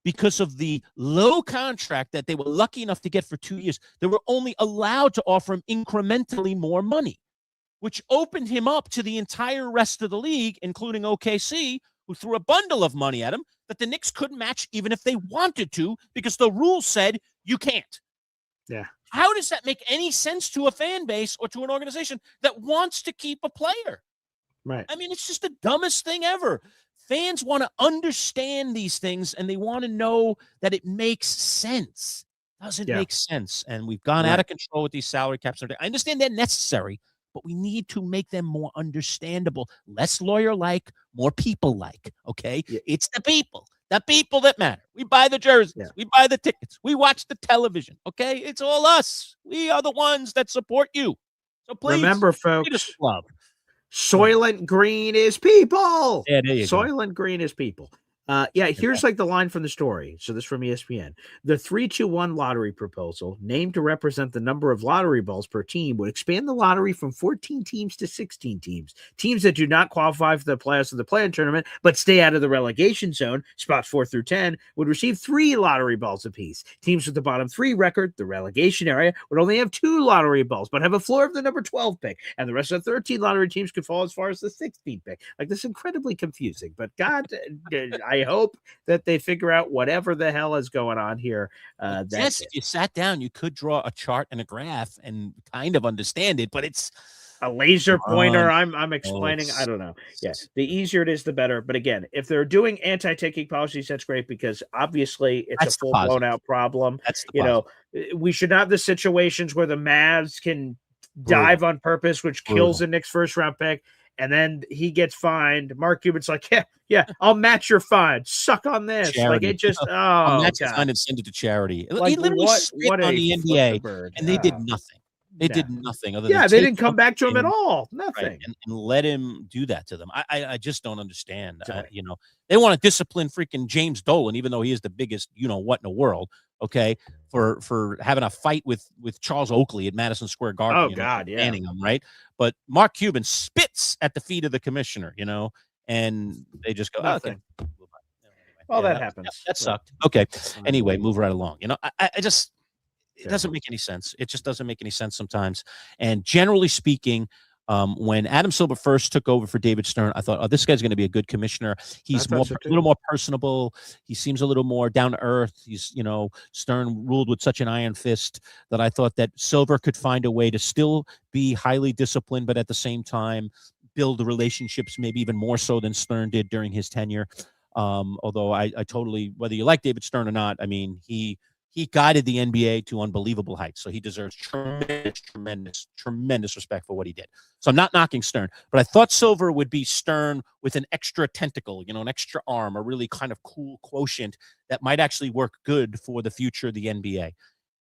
because of the low contract that they were lucky enough to get for 2 years. They were only allowed to offer him incrementally more money, which opened him up to the entire rest of the league, including OKC, who threw a bundle of money at him that the Knicks couldn't match even if they wanted to because the rules said you can't. Yeah. How does that make any sense to a fan base or to an organization that wants to keep a player? Right. I mean, it's just the dumbest thing ever. Fans want to understand these things, and they want to know that it makes sense. Doesn't make sense. And we've gone out of control with these salary caps. I understand they're necessary, but we need to make them more understandable, less lawyer-like, more people-like, okay? Yeah. It's the people that matter. We buy the jerseys. Yeah. We buy the tickets. We watch the television, okay? It's all us. We are the ones that support you. So please, remember, folks, Soylent Green is people. Yeah, there you Soylent Green is people. Here's like the line from the story. So this from ESPN. The 3-2-1 lottery proposal, named to represent the number of lottery balls per team, would expand the lottery from 14 teams to 16 teams. Teams that do not qualify for the playoffs of the play-in tournament but stay out of the relegation zone, spots 4 through 10, would receive 3 lottery balls apiece. Teams with the bottom 3 record, the relegation area, would only have 2 lottery balls but have a floor of the number 12 pick, and the rest of the 13 lottery teams could fall as far as the 16th pick. Like, this is incredibly confusing, but God, I hope that they figure out whatever the hell is going on here. Yes, if you sat down, you could draw a chart and a graph and kind of understand it, but it's a laser pointer. I'm explaining. I don't know. Yeah, the easier it is, the better. But again, if they're doing anti-taking policies, that's great because obviously it's a full blown out problem. We should not have the situations where the Mavs can dive on purpose, which kills the Knicks' first round pick. And then he gets fined. Mark Cuban's like, yeah, I'll match your fine. Suck on this. Charity. Like it just, I'll match the God. fine and send it to charity. Like, he literally what spit on a the flip the NBA, bird. and they did nothing. They did nothing other than they take didn't come back to him at all. right, Nothing. and let him do that to them. I just don't understand. They want to discipline freaking James Dolan, even though he is the biggest, what in the world. Okay, for having a fight with Charles Oakley at Madison Square Garden. Oh God, yeah, banning him, right? But Mark Cuban spits at the feet of the commissioner, and they just go, nothing. Okay. Well, that happens. That sucked. Okay. Anyway, move right along. I just. It doesn't make any sense. It just doesn't make any sense sometimes. And generally speaking, when Adam Silver first took over for David Stern, I thought, this guy's going to be a good commissioner. He's a little more personable. He seems a little more down to earth. He's, Stern ruled with such an iron fist that I thought that Silver could find a way to still be highly disciplined, but at the same time build the relationships maybe even more so than Stern did during his tenure. Although I totally, whether you like David Stern or not, I mean, he guided the NBA to unbelievable heights. So he deserves tremendous respect for what he did. So I'm not knocking Stern, but I thought Silver would be Stern with an extra tentacle, an extra arm, a really kind of cool quotient that might actually work good for the future of the NBA.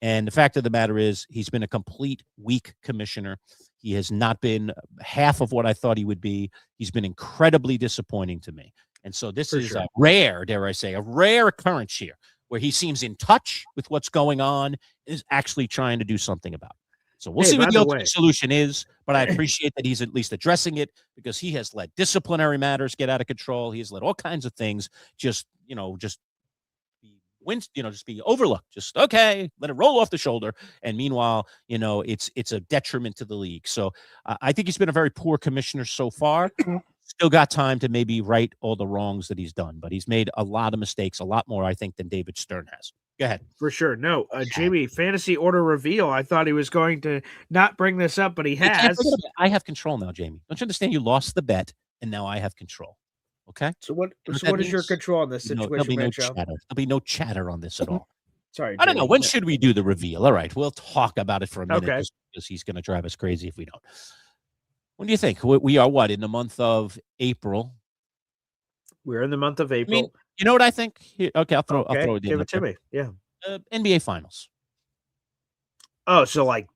And the fact of the matter is he's been a complete weak commissioner. He has not been half of what I thought he would be. He's been incredibly disappointing to me. And so this is a rare, dare I say, a rare occurrence here, where he seems in touch with what's going on, is actually trying to do something about it. So we'll see what the ultimate solution is, but I appreciate that he's at least addressing it, because he has let disciplinary matters get out of control. He has let all kinds of things just be overlooked. Just, okay, let it roll off the shoulder. And meanwhile, it's a detriment to the league. So I think he's been a very poor commissioner so far. Still got time to maybe right all the wrongs that he's done, but he's made a lot of mistakes, a lot more, I think, than David Stern has. Go ahead. For sure. No, Jamie, fantasy order reveal. I thought he was going to not bring this up, but he has. I have control now, Jamie. Don't you understand? You lost the bet, and now I have control. Okay? So what is your control on this situation, There'll be no chatter on this at all. Sorry, I don't know. When should we do the reveal? All right, we'll talk about it for a minute, because he's going to drive us crazy if we don't. When do you think? We are in the month of April? We're in the month of April. I mean, you know what I think? Okay, I'll throw it in. Give it to me. Yeah. NBA Finals. Oh, so like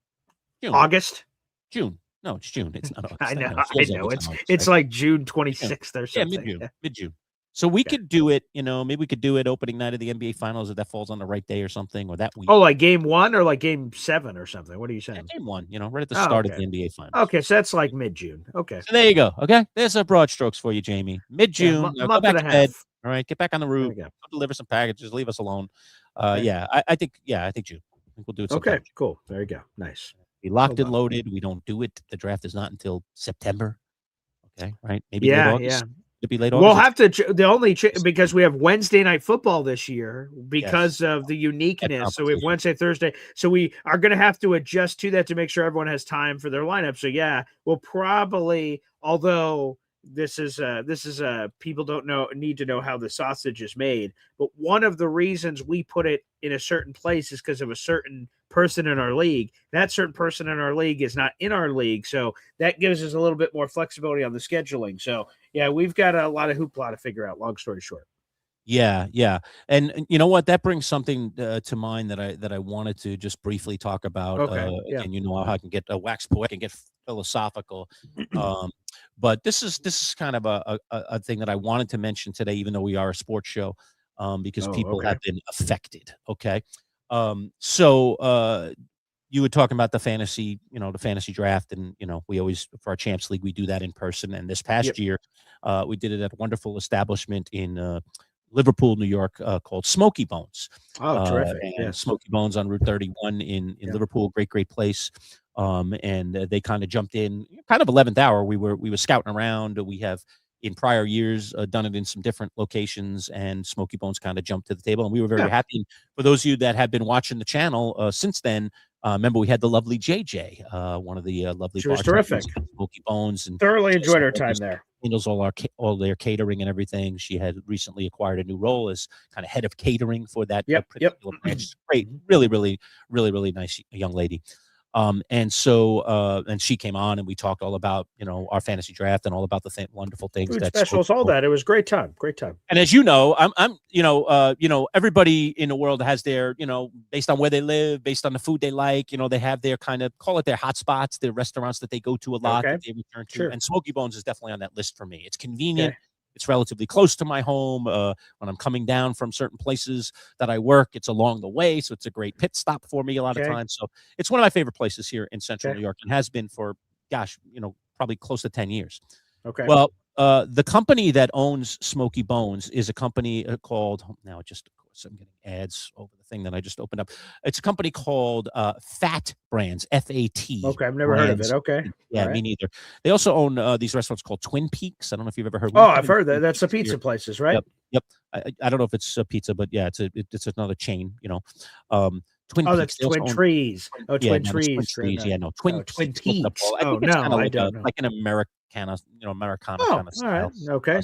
June. August? June. No, it's June. It's not August. I know. It's like June 26th or something. Yeah, mid-June. So we could do it, maybe we could do it opening night of the NBA Finals if that falls on the right day or something, or that week. Oh, like game 1 or like game 7 or something? What are you saying? Yeah, game 1, right at the start of the NBA Finals. Okay, so that's like mid-June. Okay. So there you go. Okay, there's a broad strokes for you, Jamie. Mid-June. Month and a half. Bed. All right, get back on the roof. Go deliver some packages. Leave us alone. Yeah, I think June. I think we'll do it sometime. Okay, cool. There you go. Nice. Be locked and loaded. We don't do it. The draft is not until September. Okay, right? Maybe late August. It'd be late August. We'll have to because we have Wednesday night football this year because of the uniqueness. So we have Wednesday, Thursday. So we are going to have to adjust to that to make sure everyone has time for their lineup. So yeah, we'll probably, although this is people need to know how the sausage is made, but one of the reasons we put it in a certain place is because of a certain person in our league. That certain person in our league is not in our league, so that gives us a little bit more flexibility on the scheduling. So yeah, we've got a lot of hoopla to figure out, long story short. Yeah. And you know what? That brings something to mind that I wanted to just briefly talk about. And you know how I can get wax poetic and get philosophical. But this is kind of a thing that I wanted to mention today, even though we are a sports show, because people have been affected. Okay. So you were talking about the fantasy draft, and we always, for our Champs League, we do that in person. And this past year, we did it at a wonderful establishment in Liverpool, New York, called Smoky Bones. Oh, terrific! Smoky Bones on Route 31 in Liverpool, great place. And they kind of jumped in, kind of 11th hour. We were scouting around. We have in prior years done it in some different locations, and Smoky Bones kind of jumped to the table, and we were very happy. And for those of you that have been watching the channel since then, remember we had the lovely JJ, one of the lovely. She was terrific. Smoky Bones, and thoroughly enjoyed her time there. Handles all their catering and everything. She had recently acquired a new role as kind of head of catering for that particular branch. Great, really nice young lady. And so, and she came on and we talked all about, our fantasy draft and all about the wonderful things Food that specials, all that. It was a great time. Great time. and as you know, everybody in the world has their, based on where they live, based on the food they like, they have their kind of, call it their hot spots, their restaurants that they go to a lot, Okay. that they return to. Sure. And Smoky Bones is definitely on that list for me. It's convenient. Okay. It's relatively close to my home. When I'm coming down from certain places that I work, it's along the way. So it's a great pit stop for me a lot of times. So it's one of my favorite places here in Central New York, and has been for, probably close to 10 years. Okay. Well, the company that owns Smoky Bones is a company called, now it just, of course, I'm getting ads over the thing that I just opened up. It's a company called Fat Brands, F-A-T. Okay, I've never heard of it. Okay. Yeah, me neither. They also own these restaurants called Twin Peaks. I don't know if you've ever heard. Oh, I've heard that. That's the pizza places, right? Yep. I don't know if it's a pizza, but yeah, it's another chain. Twin Oh, Peaks. that's Twin Trees. Oh, Twin Trees. Twin Trees. Yeah, no, Twin Peaks. I think it's kind of like an Americana, Americana kind of style. Right. Okay.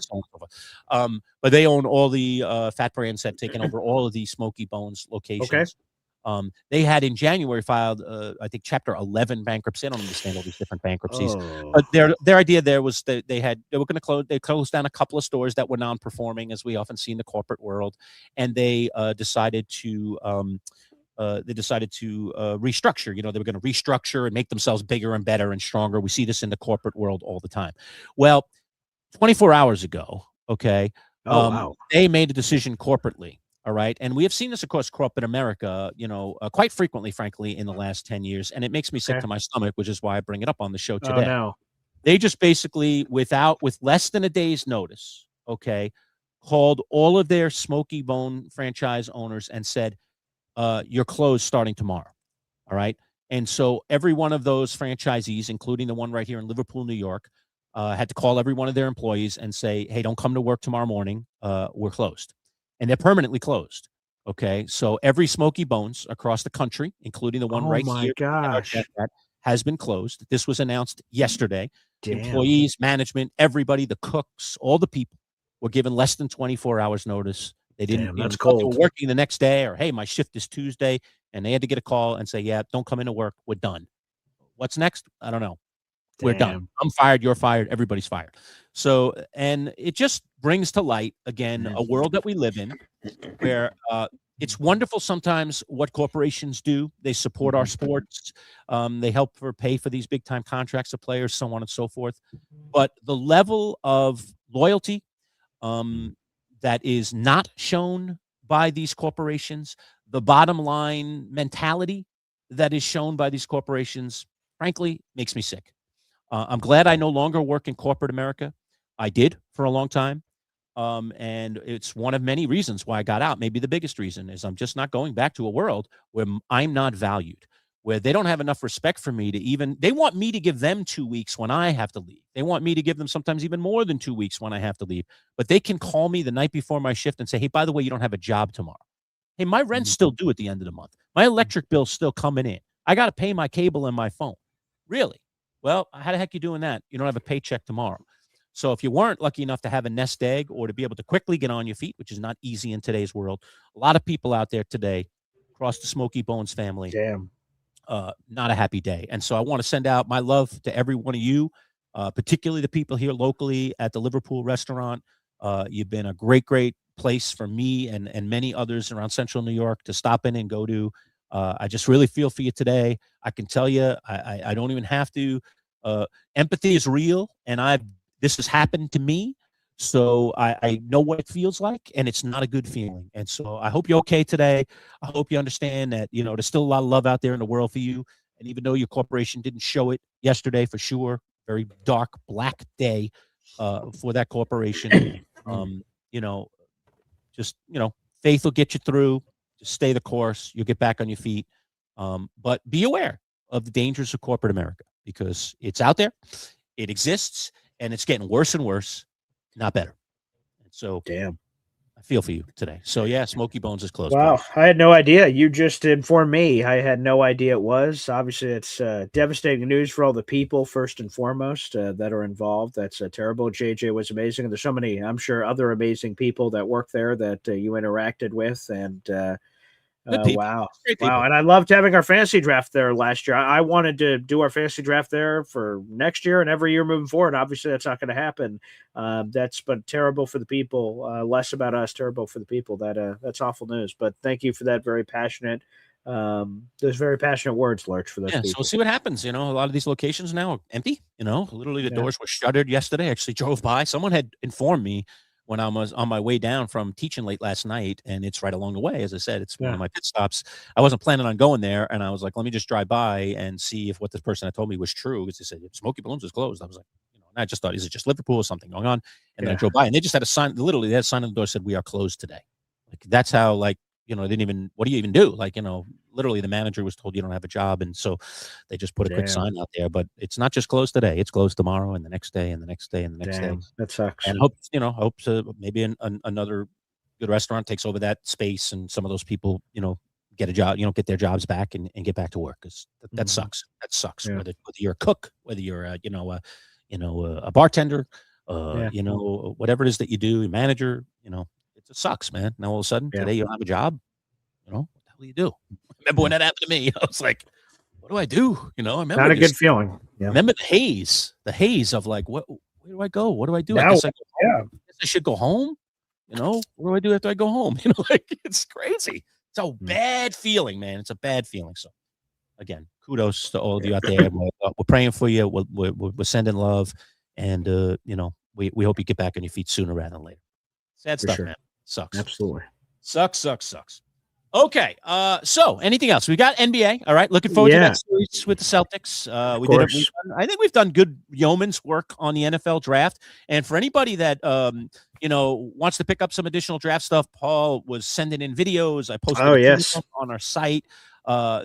But they own all the Fat Brands have taken over all of the Smoky Bones locations. Okay. They had in January filed, I think, Chapter 11 bankruptcy. I don't understand all these different bankruptcies, but their idea there was that they were going to close. They closed down a couple of stores that were non-performing, as we often see in the corporate world, and they decided to restructure. They were going to restructure and make themselves bigger and better and stronger. We see this in the corporate world all the time. Well, 24 hours ago, okay, they made a decision corporately. All right. And we have seen this across corporate America, quite frequently, frankly, in the last 10 years. And it makes me sick to my stomach, which is why I bring it up on the show today. Oh, no. They just basically, with less than a day's notice, okay, called all of their Smoky Bone franchise owners and said, you're closed starting tomorrow. All right. And so every one of those franchisees, including the one right here in Liverpool, New York, had to call every one of their employees and say, hey, don't come to work tomorrow morning. We're closed. And they're permanently closed. Okay. So every Smoky Bones across the country, including the one here, has been closed. This was announced yesterday. Damn. Employees, management, everybody, the cooks, all the people were given less than 24 hours notice. They didn't, that's cold. They were working the next day, or, hey, my shift is Tuesday. And they had to get a call and say, yeah, don't come into work. We're done. What's next? I don't know. We're done. I'm fired. You're fired. Everybody's fired. So, and it just brings to light, again, a world that we live in where it's wonderful sometimes what corporations do. They support our sports. They help pay for these big time contracts of players, so on and so forth. But the level of loyalty that is not shown by these corporations, the bottom line mentality that is shown by these corporations, frankly, makes me sick. I'm glad I no longer work in corporate America. I did for a long time. And it's one of many reasons why I got out. Maybe the biggest reason is I'm just not going back to a world where I'm not valued, where they don't have enough respect for me they want me to give them 2 weeks when I have to leave. They want me to give them sometimes even more than 2 weeks when I have to leave. But they can call me the night before my shift and say, hey, by the way, you don't have a job tomorrow. Hey, my rent's still due at the end of the month. My electric bill's still coming in. I got to pay my cable and my phone. Really? Well, how the heck are you doing that? You don't have a paycheck tomorrow. So if you weren't lucky enough to have a nest egg or to be able to quickly get on your feet, which is not easy in today's world, a lot of people out there today across the Smoky Bones family, not a happy day. And so I want to send out my love to every one of you, particularly the people here locally at the Liverpool restaurant. You've been a great, great place for me and many others around Central New York to stop in and go to. I just really feel for you today. I can tell you, I don't even have to. Empathy is real, and this has happened to me, so I know what it feels like, and it's not a good feeling. And so I hope you're okay today. I hope you understand that there's still a lot of love out there in the world for you. And even though your corporation didn't show it yesterday, for sure, very dark, black day for that corporation. Faith will get you through. Just stay the course. You'll get back on your feet. But be aware of the dangers of corporate America, because it's out there, it exists, and it's getting worse and worse, not better. And so, I feel for you today. So, yeah, Smoky Bones is closed. Wow, I had no idea. You just informed me. I had no idea it was. Obviously, it's devastating news for all the people, first and foremost, that are involved. That's terrible. JJ was amazing. And there's so many, I'm sure, other amazing people that work there that you interacted with. And Good people. Wow. Great people. Wow. And I loved having our fantasy draft there last year. I wanted to do our fantasy draft there for next year and every year moving forward. Obviously, that's not going to happen. That's but terrible for the people. Less about us, terrible for the people. That's awful news. But thank you for that very passionate, those very passionate words, Lurch, for those Yeah, so people. we'll see what happens. A lot of these locations now are empty. Literally the doors were shuttered yesterday. I actually drove by. Someone had informed me when I was on my way down from teaching late last night, and it's right along the way. As I said, it's one of my pit stops. I wasn't planning on going there, and I was like, let me just drive by and see if what this person had told me was true. Because they said Smoky Balloons is closed. I was like, and I just thought, is it just Liverpool or something going on? And then I drove by, and they just had a sign. Literally, they had a sign on the door that said, we are closed today. Like that's how they didn't even. What do you even do? Literally, the manager was told you don't have a job, and so they just put a quick sign out there. But it's not just closed today; it's closed tomorrow, and the next day, and the next day, and the next day. That sucks. And hope maybe another good restaurant takes over that space, and some of those people, get a job, get their jobs back and get back to work, because that sucks. That sucks. Yeah. Whether you're a cook, whether you're a bartender, whatever it is that you do, a manager, it sucks, man. Now all of a sudden today you don't have a job. What the hell do you do? Remember when that happened to me? I was like, what do I do? I remember not a good feeling. Yeah. Remember the haze of like, where do I go? What do I do? Now, I guess I should go home. What do I do after I go home? It's crazy. It's a bad feeling, man. It's a bad feeling. So again, kudos to all of you out there. We're praying for you. We're sending love, and we hope you get back on your feet sooner rather than later. Sad stuff, man. Sucks. Absolutely. Sucks. Okay. So anything else? We got NBA. All right. Looking forward to that series with the Celtics. I think we've done good yeoman's work on the NFL draft. And for anybody that, wants to pick up some additional draft stuff, Paul was sending in videos. I posted on our site.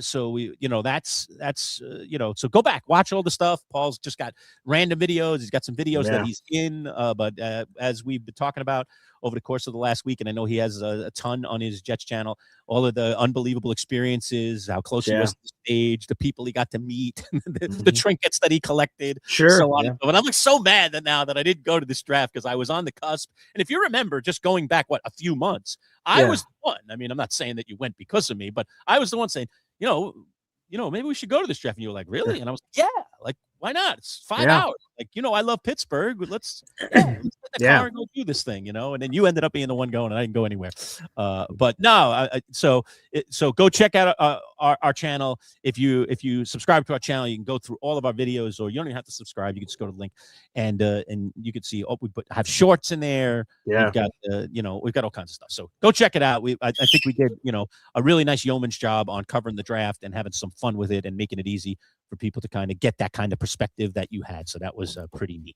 So we, so go back, watch all the stuff. Paul's just got random videos. He's got some videos that he's in. But as we've been talking about over the course of the last week, and I know he has a ton on his Jets channel, all of the unbelievable experiences, how close he was to the stage, the people he got to meet, the trinkets that he collected. So on. But I'm like so mad that now that I didn't go to this draft because I was on the cusp. And if you remember, just going back, a few months, I was the one. I mean, I'm not saying that you went because of me, but I was the one saying, maybe we should go to this draft. And you were like, really? And I was like, yeah, like, why not? It's 5 hours. Like, I love Pittsburgh. Let's get the car and go do this thing, And then you ended up being the one going, and I didn't go anywhere. But no, so go check out our channel. If you subscribe to our channel, you can go through all of our videos, or you don't even have to subscribe. You can just go to the link, and you can see. We have shorts in there. Yeah, we've got all kinds of stuff. So go check it out. I think we did a really nice yeoman's job on covering the draft and having some fun with it and making it easy for people to kind of get that kind of perspective that you had. So that was pretty neat.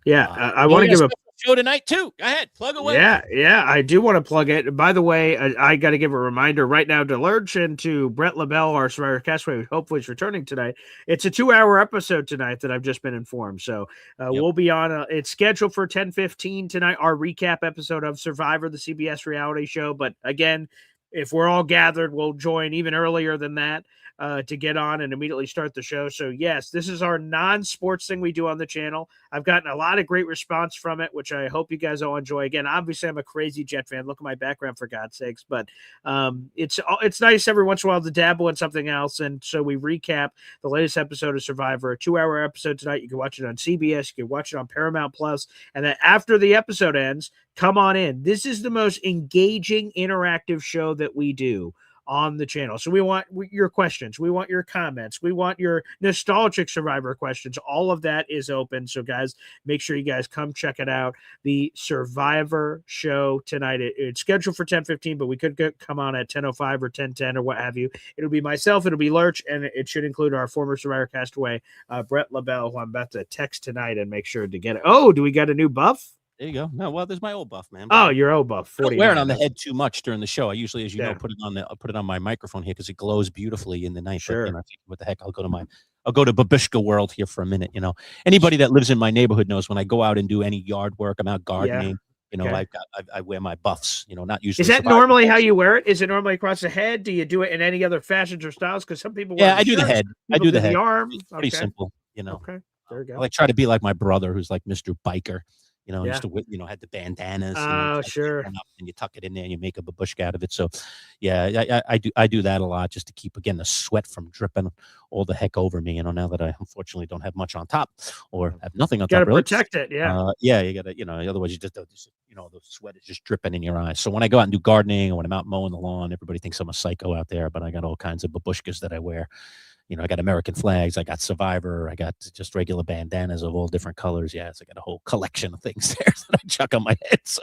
Yeah, I want to give a show tonight too. Go ahead, plug away. Yeah, I do want to plug it. By the way, I got to give a reminder right now to Lurch and to Brett LaBelle, our Survivor Castaway, who hopefully is returning tonight. It's a 2-hour episode tonight that I've just been informed. So we'll be on. It's scheduled for 10:15 tonight. Our recap episode of Survivor, the CBS reality show. But again, if we're all gathered, we'll join even earlier than that. To get on and immediately start the show. So yes, this is our non-sports thing we do on the channel. I've gotten a lot of great response from it, which I hope you guys all enjoy. Again, obviously I'm a crazy Jet fan. Look at my background, for God's sakes. But it's nice every once in a while to dabble in something else. And so we recap the latest episode of Survivor, a 2-hour episode tonight. You can watch it on CBS. You can watch it on Paramount Plus. And then after the episode ends, come on in. This is the most engaging, interactive show that we do on the channel. So we want your questions. We want your comments. We want your nostalgic Survivor questions. All of that is open. So guys, make sure you guys come check it out. The Survivor show tonight. It's scheduled for 10:15, but we could come on at 10:05 or 10:10 or what have you. It'll be myself. It'll be Lurch, and it should include our former Survivor castaway, Brett LaBelle, who I'm about to text tonight and make sure to get it. Oh, do we got a new buff? There you go. No, well, there's my old buff, man. Oh, your old buff. I don't wear it on the head too much during the show. I usually, as you know, put it on my microphone here because it glows beautifully in the night. Sure. But, what the heck? I'll go to Babushka world here for a minute. Anybody that lives in my neighborhood knows when I go out and do any yard work, I'm out gardening. I wear my buffs. Not usually. Is that normally how you wear it? Is it normally across the head? Do you do it in any other fashions or styles? Because some people. I do the head. I do the head. The arm. It's pretty simple. Okay. There you go. I try to be like my brother, who's like Mr. Biker. You know, I used to, had the bandanas. Oh, sure. And you tuck it in there and you make a babushka out of it. So, yeah, I do that a lot just to keep, again, the sweat from dripping all the heck over me. Now that I unfortunately don't have much on top or have nothing on top. Gotta Really. protect it. Yeah. Yeah, you gotta, otherwise you just, the sweat is just dripping in your eyes. So when I go out and do gardening or when I'm out mowing the lawn, everybody thinks I'm a psycho out there, but I got all kinds of babushkas that I wear. I got American flags, I got Survivor, I got just regular bandanas of all different colors. Yeah, so I got a whole collection of things there that I chuck on my head. So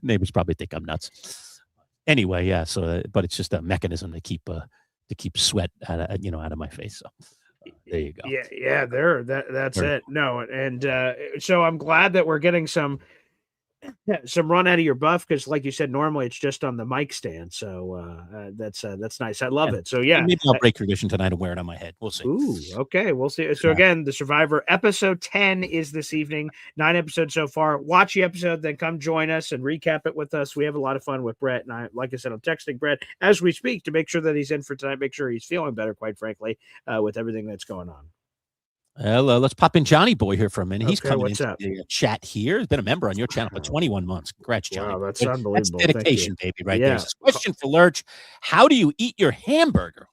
neighbors probably think I'm nuts. Anyway, yeah. So, but it's just a mechanism to keep sweat out of my face. So there you go. Yeah. That's it. No, and so I'm glad that we're getting some run out of your buff because, like you said, normally it's just on the mic stand. So that's nice. I love it. So yeah, maybe I'll break tradition tonight and wear it on my head. We'll see. Ooh, okay, we'll see. So again, the Survivor episode 10 is this evening. 9 episodes so far. Watch the episode, then come join us and recap it with us. We have a lot of fun with Brett, and like I said, I'm texting Brett as we speak to make sure that he's in for tonight. Make sure he's feeling better, quite frankly, with everything that's going on. Well, let's pop in Johnny Boy here for a minute. He's coming into up? the chat here. He's been a member on your channel for 21 months. Congrats, Johnny. Wow, that's unbelievable. That's dedication, baby, right there. Question for Lurch. How do you eat your hamburger?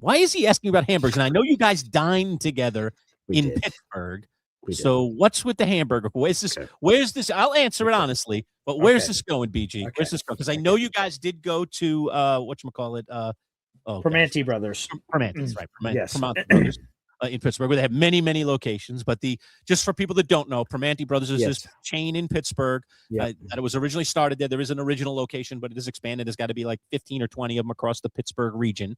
Why is he asking about hamburgers? And I know you guys dined together in Pittsburgh. So what's with the hamburger? Where's this? Okay. Where's this? I'll answer it honestly, but where's this going, BG? Okay. Where's this going? Because I know you guys did go to whatchamacallit? Permanti Brothers. Permanti's, right. Yes. Permanti Brothers. In Pittsburgh, where they have many, many locations. But just for people that don't know, Permanti Brothers is this chain in Pittsburgh that it was originally started there. There is an original location, but it is expanded. There's got to be like 15 or 20 of them across the Pittsburgh region.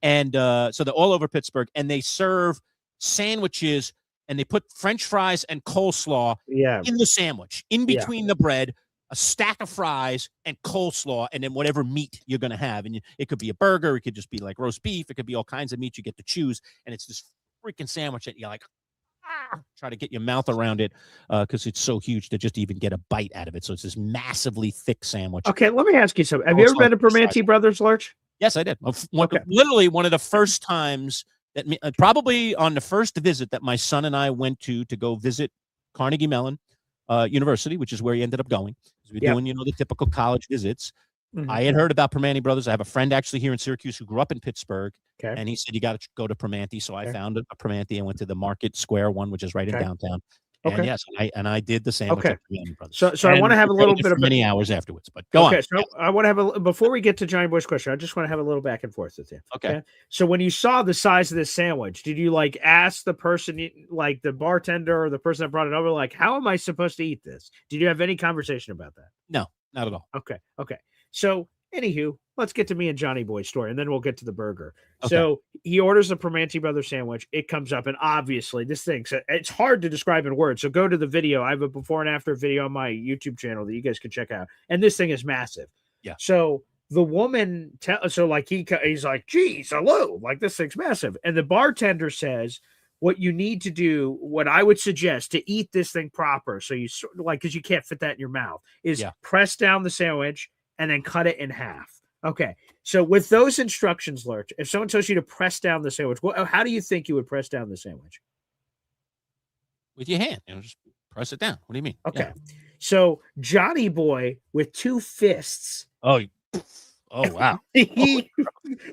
And so they're all over Pittsburgh. And they serve sandwiches, and they put French fries and coleslaw in the sandwich, in between the bread, a stack of fries and coleslaw, and then whatever meat you're going to have. And it could be a burger. It could just be like roast beef. It could be all kinds of meat you get to choose. And it's this freaking sandwich that you're like, try to get your mouth around it because it's so huge to just even get a bite out of it. So it's this massively thick sandwich. Okay, let me ask you something. Have you ever been to Permanti Brothers, Lurch? Yes, I did. Literally one of the first times that probably on the first visit that my son and I went to go visit Carnegie Mellon University, which is where he ended up going. We're doing, the typical college visits. Mm-hmm. I had heard about Permanti Brothers. I have a friend actually here in Syracuse who grew up in Pittsburgh, and he said, you got to go to Permanti. So I found a Permanti and went to the Market Square one, which is right in downtown. And yes, I did the sandwich at Permanti Brothers. So I want to have a little bit of many hours afterwards, but go on. So I want to have before we get to Johnny Boy's question, I just want to have a little back and forth with you. Okay. So when you saw the size of this sandwich, did you ask the person, like the bartender or the person that brought it over, like, how am I supposed to eat this? Did you have any conversation about that? No, not at all. Okay. So, anywho, let's get to me and Johnny Boy's story, and then we'll get to the burger. Okay. So he orders a Permanti Brothers sandwich. It comes up, and obviously this thing, it's hard to describe in words. So go to the video. I have a before and after video on my YouTube channel that you guys can check out. And this thing is massive. Yeah. So the woman, he's like, geez, hello, like this thing's massive. And the bartender says, what you need to do, what I would suggest to eat this thing proper, so you because you can't fit that in your mouth, is press down the sandwich and then cut it in half. Okay. So with those instructions, Lurch, if someone tells you to press down the sandwich, how do you think you would press down the sandwich? With your hand. Just press it down. What do you mean? Okay. Yeah. So Johnny Boy with 2 fists. Oh, wow. He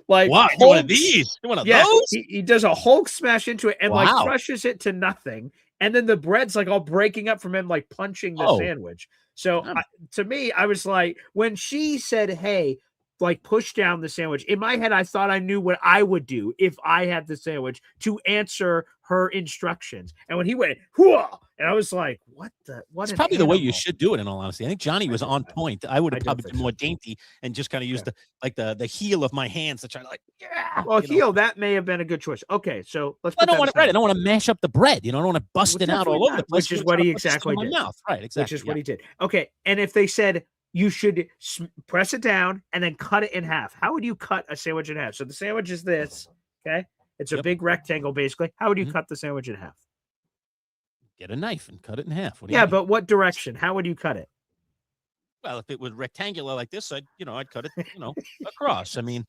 wow, one of these. One of those? He does a Hulk smash into it and crushes it to nothing. And then the bread's all breaking up from him, punching the sandwich. So to me, I was like, when she said, hey, push down the sandwich, in my head, I thought I knew what I would do if I had the sandwich to answer her instructions. And when he went, whoa, and I was like, what? It's probably the way you should do it, in all honesty. I think Johnny was on point. I would have probably been more dainty and just kind of used the heel of my hands to try to Well, heel, that may have been a good choice. Okay, so let's. I don't want to bread. I don't want to mash up the bread. I don't want to bust it out all over the place. Which is what he exactly did. Mouth. Right, exactly. Which is what he did. Okay, and if they said you should press it down and then cut it in half, how would you cut a sandwich in half? So the sandwich is this. Okay. It's a big rectangle, basically. How would you cut the sandwich in half? Get a knife and cut it in half. But what direction? How would you cut it? Well, if it was rectangular like this, I'd cut it, across. I mean,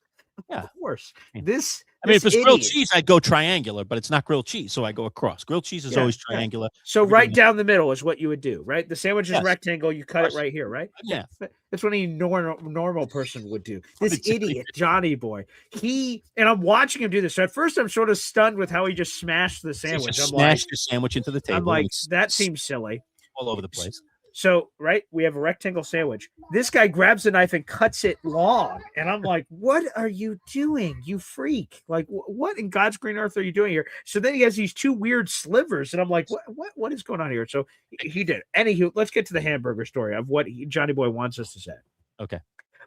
Of course. This I mean, if it's grilled cheese, I'd go triangular, but it's not grilled cheese, so I go across. Grilled chease is always triangular. So right down the middle is what you would do, right? The sandwich is rectangle. You cut it right here, right? Yeah. That's what any normal person would do. This idiot, Johnny Boy, and I'm watching him do this. So at first I'm sort of stunned with how he just smashed the sandwich. I'm smashed the sandwich into the table. I'm like, that seems silly. All over the place. So, right, we have a rectangle sandwich. This guy grabs the knife and cuts it long. And I'm like, what are you doing, you freak? Like, what in God's green earth are you doing here? So then he has these two weird slivers. And I'm like, what is going on here? So he did. Anywho, let's get to the hamburger story of what Johnny Boy wants us to say. Okay.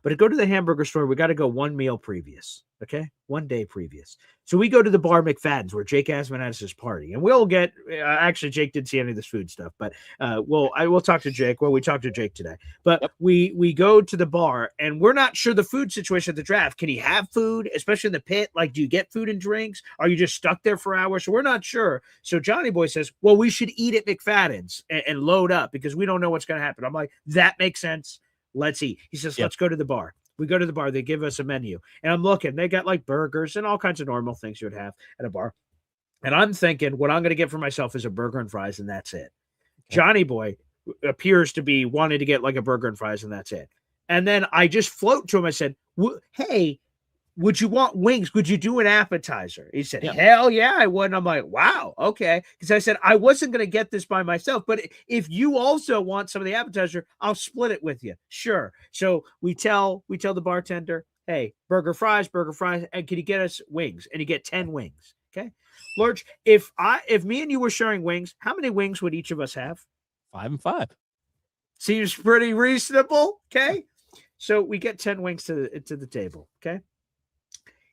But to go to the hamburger store, we got to go one meal previous. Okay. 1 day previous. So we go to the bar McFadden's where Jake Asman has his party. And we'll get, actually, Jake didn't see any of this food stuff, but I will talk to Jake. Well, we talked to Jake today. But we go to the bar and we're not sure the food situation at the draft. Can he have food, especially in the pit? Like, do you get food and drinks? Are you just stuck there for hours? So we're not sure. So Johnny Boy says, well, we should eat at McFadden's and load up because we don't know what's going to happen. I'm like, that makes sense. Let's eat. He says, let's go to the bar. We go to the bar. They give us a menu. And I'm looking. They got like burgers and all kinds of normal things you would have at a bar. And I'm thinking what I'm going to get for myself is a burger and fries, and that's it. Okay. Johnny Boy appears to be wanting to get like a burger and fries, and that's it. And then I just float to him. I said, hey, would you want wings? Would you do an appetizer? He said, hell yeah, I would. And I'm like, wow, okay. Because I said, I wasn't going to get this by myself, but if you also want some of the appetizer, I'll split it with you. Sure. So we tell the bartender, hey, burger fries, and can you get us wings? And you get 10 wings. Okay. Lurch, if me and you were sharing wings, how many wings would each of us have? 5 and 5. Seems pretty reasonable. Okay. So we get 10 wings to the table. Okay.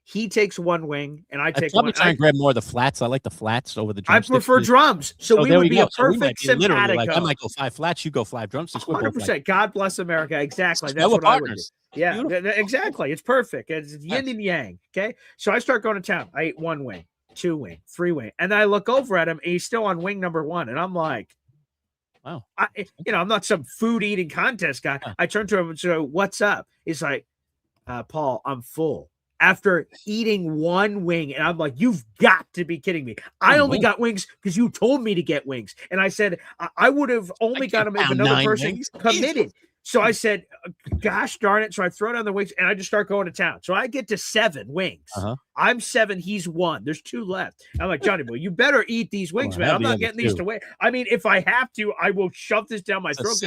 He takes one wing, and I take one. I'm trying to grab more of the flats. I like the flats over the drumsticks. I prefer drums, so we would be a perfect simpatico. Like, I might go 5 flats, you go 5 drumsticks. 100%. God bless America. Exactly. That's what partners. I would do. Yeah, exactly. It's perfect. It's yin and yang. Okay, so I start going to town. I eat 1 wing, 2 wing, 3 wing, and then I look over at him, and he's still on wing number 1, and I'm like, wow. I'm not some food eating contest guy. I turn to him and say, what's up? He's like, Paul, I'm full. After eating 1 wing, and I'm like, you've got to be kidding me. I only got wings because you told me to get wings. And I said, I would have only got them if another person committed. So I said, gosh darn it. So I throw down the wings and I just start going to town. So I get to 7 wings. I'm 7. He's 1. There's 2 left. I'm like, Johnny Boy, you better eat these wings, man. I'm not getting these to wait. I mean, if I have to, I will shove this down my throat.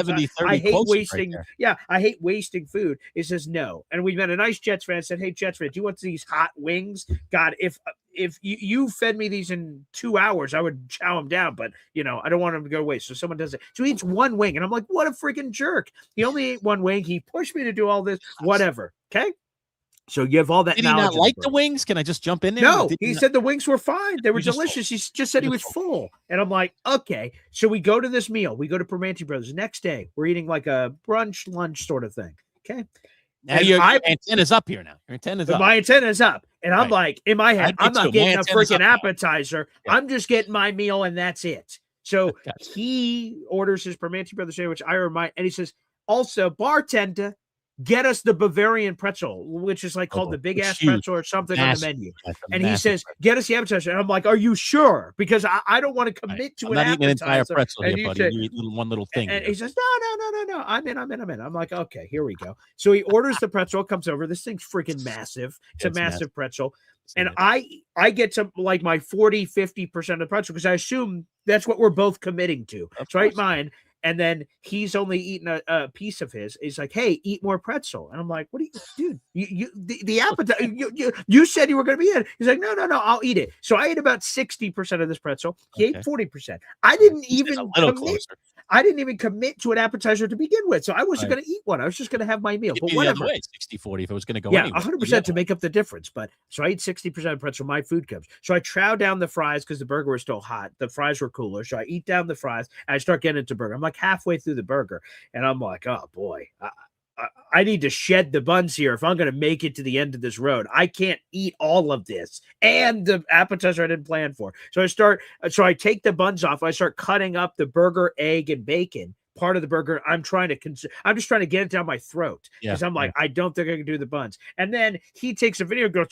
I hate wasting. Right, I hate wasting food. He says no. And we met a nice Jets fan. Said, hey, Jets fan, do you want these hot wings? God, if you fed me these in 2 hours, I would chow them down, but I don't want them to go to waste. So someone does it. So he eats 1 wing, and I'm like, what a freaking jerk. He only ate 1 wing. He pushed me to do all this, whatever. Okay. So you have all that. Did he not like the wings? Can I just jump in there? No, he said the wings were fine. They were delicious. He just said he was full. And I'm like, okay. So we go to this meal. We go to Permanente Brothers. Next day, we're eating like a brunch, lunch sort of thing. Okay. Now your antenna's up here now. Your antenna's up. My antenna's up. And I'm like, in my head, I'm not getting a freaking appetizer. Yeah. I'm just getting my meal and that's it. So he orders his Permanente Brothers sandwich. I remind, and he says, also, bartender, get us the Bavarian pretzel, which is like called the big ass pretzel or something on the menu. And he says, get us the appetizer. And I'm like, are you sure? Because I don't want to commit to an appetizer. An entire pretzel here, buddy. You eat one little thing. And he says, no. I'm in. I'm like, okay, here we go. So he orders the pretzel, comes over. This thing's freaking massive. It's a massive pretzel. And I get to like my 40-50% of the pretzel because I assume that's what we're both committing to. So I eat mine. And then he's only eaten a piece of his. He's like, hey, eat more pretzel. And I'm like, what are you, dude? The appetite, you said you were going to be in. He's like, no, I'll eat it. So I ate about 60% of this pretzel. He ate 40%. I didn't even commit to an appetizer to begin with. So I wasn't going to eat one. I was just going to have my meal. But whatever. 60-40 if it was going to go anyway. 100% to make up the difference. But so I eat 60% of pretzel. My food comes. So I trow down the fries because the burger was still hot. The fries were cooler. So I eat down the fries. And I start getting into burger. I'm like halfway through the burger. And I'm like, oh, boy. I need to shed the buns here if I'm going to make it to the end of this road. I can't eat all of this and the appetizer I didn't plan for. So I take the buns off. I start cutting up the burger, egg, and bacon part of the burger. I'm just trying to get it down my throat because I'm like, I don't think I can do the buns. And then he takes a video and goes,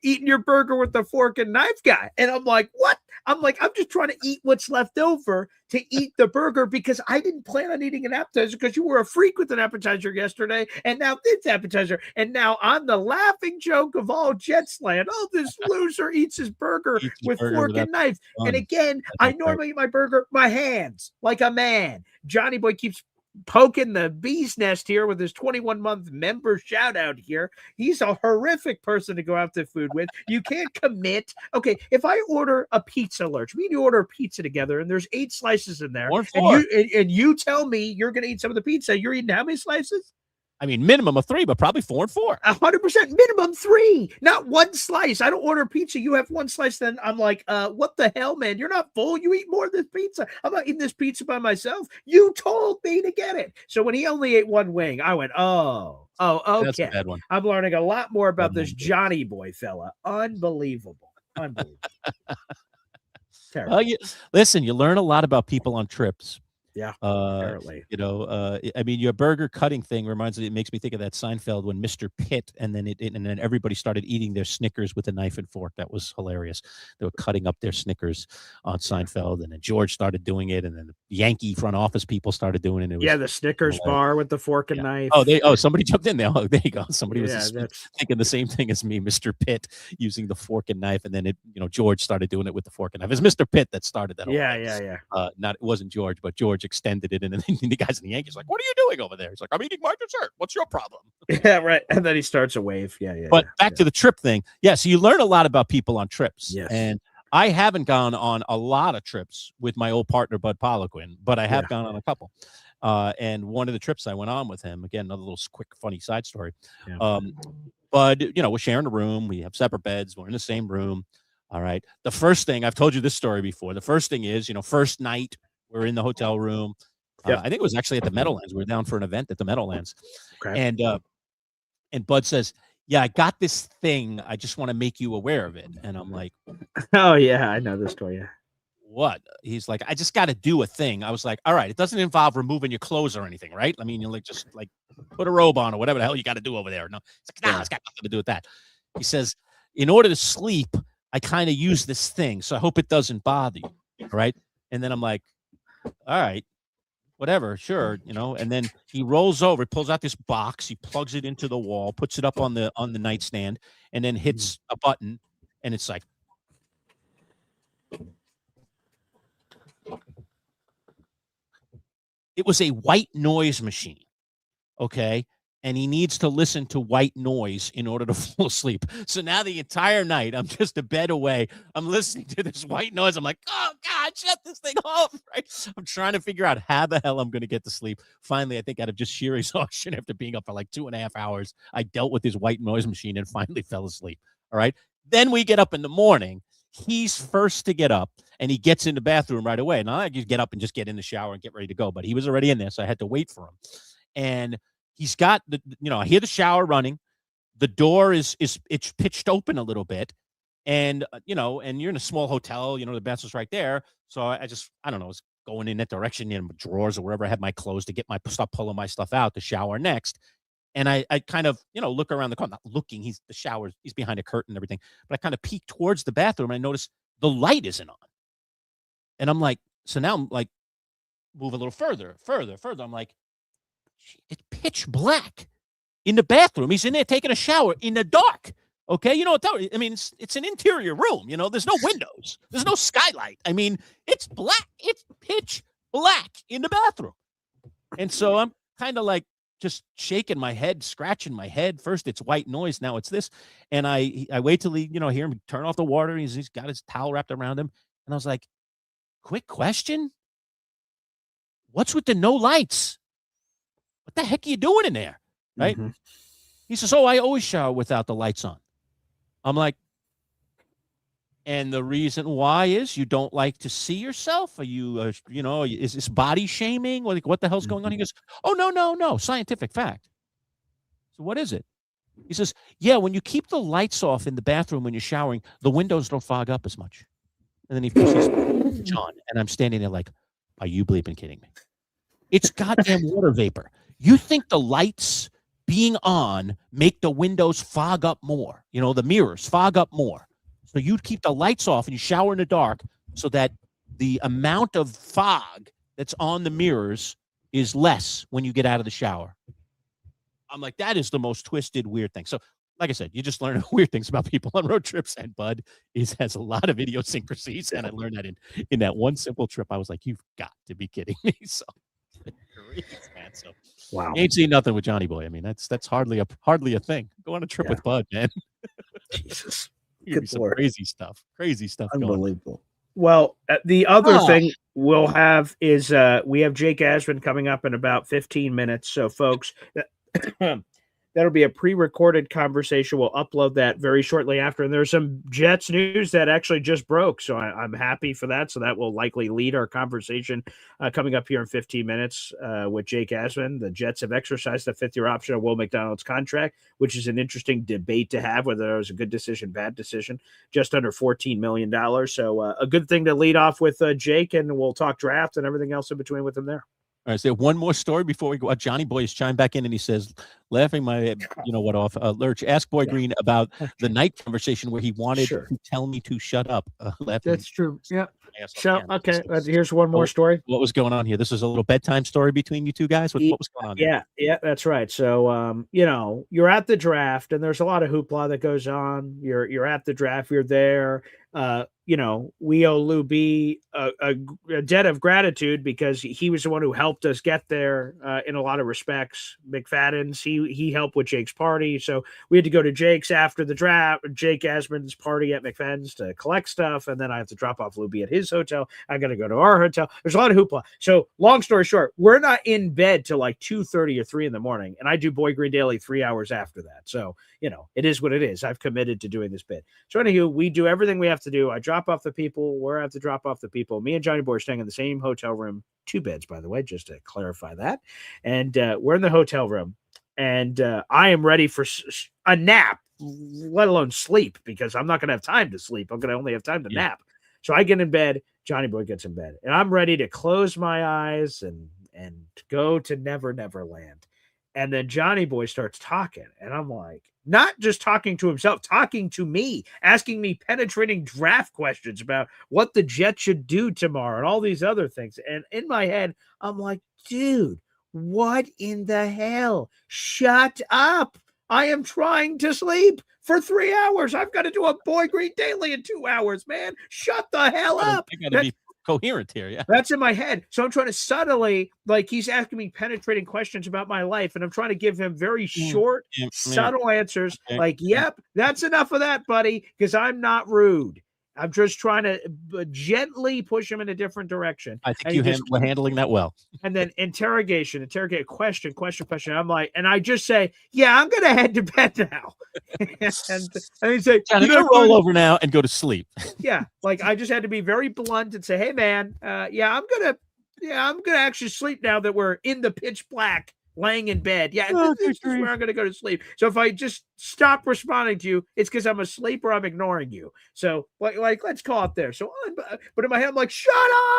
eating your burger with the fork and knife guy. And I'm like, what? I'm like, I'm just trying to eat what's left over to eat the burger because I didn't plan on eating an appetizer because you were a freak with an appetizer yesterday. And now this appetizer. And now I'm the laughing joke of all Jetsland. Oh, this loser eats his burger with fork and knife. And again, I normally eat my burger my hands like a man. Johnny Boy keeps poking the bee's nest here with his 21-month member shout out here. He's a horrific person to go out to food with. You can't commit. Okay, if I order a pizza lurch, me and you order a pizza together and there's 8 slices in there, and you tell me you're going to eat some of the pizza, you're eating how many slices? I mean, minimum of 3, but probably 4 and 4. 100% minimum 3, not 1 slice. I don't order pizza. You have 1 slice. Then I'm like, what the hell, man? You're not full. You eat more of this pizza. I'm not eating this pizza by myself. You told me to get it. So when he only ate 1 wing, I went, oh, okay. That's a bad one. I'm learning a lot more about this Johnny Boy fella. Unbelievable. Terrible. Listen, you learn a lot about people on trips. Yeah, apparently. I mean, your burger cutting thing it makes me think of that Seinfeld when Mr. Pitt and then everybody started eating their Snickers with a knife and fork. That was hilarious. They were cutting up their Snickers on Seinfeld, and then George started doing it, and then the Yankee front office people started doing it. The Snickers bar with the fork and knife. Somebody jumped in there. Oh, there you go. Somebody was thinking the same thing as me, Mr. Pitt using the fork and knife, and then George started doing it with the fork and knife. It was Mr. Pitt that started that. It wasn't George, but George extended it, and then the guys in the Yankees like, what are you doing over there? He's like, I'm eating my dessert. What's your problem? Yeah, right. And then he starts a wave. But back to the trip thing. So you learn a lot about people on trips. Yes. And I haven't gone on a lot of trips with my old partner Bud Poliquin, but I have gone on a couple. And one of the trips I went on with him, again, another little quick funny side story. Bud, we're sharing a room. We have separate beds. We're in the same room. All right. The first thing, I've told you this story before. The first thing is, first night, we're in the hotel room. I think it was actually at the Meadowlands. We were down for an event at the Meadowlands. Okay. And Bud says, yeah, I got this thing. I just want to make you aware of it. And I'm like, oh, yeah, I know this story. Yeah. What? He's like, I just got to do a thing. I was like, all right, it doesn't involve removing your clothes or anything, right? I mean, you just put a robe on or whatever the hell you got to do over there. No, it's like, it's got nothing to do with that. He says, in order to sleep, I kind of use this thing. So I hope it doesn't bother you. Right. And then I'm like, all right, whatever, sure, and then he rolls over, pulls out this box, he plugs it into the wall, puts it up on the nightstand, and then hits a button, and it's like, it was a white noise machine, okay? And he needs to listen to white noise in order to fall asleep. So now the entire night, I'm just a bed away. I'm listening to this white noise. I'm like, oh, God, shut this thing off, right? I'm trying to figure out how the hell I'm going to get to sleep. Finally, I think out of just sheer exhaustion after being up for like 2.5 hours, I dealt with his white noise machine and finally fell asleep, all right? Then we get up in the morning. He's first to get up, and he gets in the bathroom right away. Now I just get up and just get in the shower and get ready to go, but he was already in there, so I had to wait for him. And he's got I hear the shower running. The door it's pitched open a little bit. And, and you're in a small hotel, the bathroom's right there. So I don't know, I was going in that direction in drawers or wherever I had my clothes to start pulling my stuff out to shower next. And I kind of, look around the corner, not looking, he's behind a curtain and everything, but I kind of peek towards the bathroom and I notice the light isn't on. And I'm like, so now I'm like, move a little further. I'm like, it's pitch black in the bathroom. He's in there taking a shower in the dark. Okay. I mean, it's an interior room, there's no windows, there's no skylight. I mean, it's black. It's pitch black in the bathroom. And so I'm kind of like just shaking my head, scratching my head. First it's white noise. Now it's this. And I wait till he, hear him turn off the water. He's got his towel wrapped around him. And I was like, quick question. What's with the no lights? What the heck are you doing in there? Right. Mm-hmm. He says, oh, I always shower without the lights on. I'm like, and the reason why is you don't like to see yourself? Are you, is this body shaming? Like, what the hell's going on? He goes, oh, no, scientific fact. So what is it? He says, yeah, when you keep the lights off in the bathroom when you're showering, the windows don't fog up as much. And then he pushes John, and I'm standing there like, are you bleeping kidding me? It's goddamn water vapor. You think the lights being on make the windows fog up more, the mirrors fog up more. So you keep the lights off and you shower in the dark so that the amount of fog that's on the mirrors is less when you get out of the shower. I'm like, that is the most twisted, weird thing. So, like I said, you just learn weird things about people on road trips, and Bud has a lot of idiosyncrasies, and I learned that in that one simple trip. I was like, you've got to be kidding me. So, man. So, wow, you ain't seen nothing with Johnny Boy. I mean, that's hardly a thing. Go on a trip with Bud, man. Jesus, good some Lord. Crazy stuff. Unbelievable. Well, the other thing we'll have is we have Jake Asman coming up in about 15 minutes. So, folks, that'll be a pre-recorded conversation. We'll upload that very shortly after. And there's some Jets news that actually just broke. So I'm happy for that. So that will likely lead our conversation coming up here in 15 minutes with Jake Asman. The Jets have exercised the fifth-year option of Will McDonald's contract, which is an interesting debate to have, whether it was a good decision, bad decision, just under $14 million. So a good thing to lead off with Jake, and we'll talk draft and everything else in between with him there. All right, so one more story before we go out. Johnny Boy has chimed back in and he says, laughing my, off, Lurch, ask Boy Green about the night conversation where he wanted to tell me to shut up. That's true. Yeah. So, okay, here's one more story. What was going on here? This is a little bedtime story between you two guys. What was going on here? Yeah, that's right. So, you're at the draft and there's a lot of hoopla that goes on. You're at the draft. You're there. We owe Lou B a debt of gratitude because he was the one who helped us get there in a lot of respects. McFadden's, he helped with Jake's party. So we had to go to Jake's after the draft, Jake Asman's party at McFadden's to collect stuff. And then I have to drop off Lou B at his hotel. I got to go to our hotel. There's a lot of hoopla. So long story short, we're not in bed till like 2:30 or 3 in the morning. And I do Boy Green Daily 3 hours after that. So, it is what it is. I've committed to doing this bit. So anywho, we do everything we have to do. I drop off the people where I have to drop off the people. Me and Johnny Boy are staying in the same hotel room, 2 beds, by the way, just to clarify that. And we're in the hotel room, and I am ready for a nap, let alone sleep, because I'm not going to have time to sleep. I'm going to only have time to nap. So I get in bed. Johnny Boy gets in bed, and I'm ready to close my eyes and go to Never Never Land. And then Johnny Boy starts talking, and I'm like, not just talking to himself, talking to me, asking me penetrating draft questions about what the Jets should do tomorrow and all these other things. And in my head, I'm like, dude, what in the hell? Shut up. I am trying to sleep for 3 hours. I've got to do a Boy Green Daily in 2 hours, man. Shut the hell up. I got to be coherent here. Yeah. That's in my head. So I'm trying to subtly, like, he's asking me penetrating questions about my life, and I'm trying to give him very short, subtle answers. Like, yep, that's enough of that, buddy, because I'm not rude. I'm just trying to gently push him in a different direction. I think we're handling that well. And then interrogate, question. I'm like, and I just say, yeah, I'm going to head to bed now. and he say, roll over now and go to sleep. Yeah. Like, I just had to be very blunt and say, hey man, I'm going to actually sleep now that we're in the pitch black, laying in bed. Yeah, this is where I'm going to go to sleep. So if I just stop responding to you, it's because I'm asleep or I'm ignoring you. So like let's call it there. So, but in my head, I'm like, shut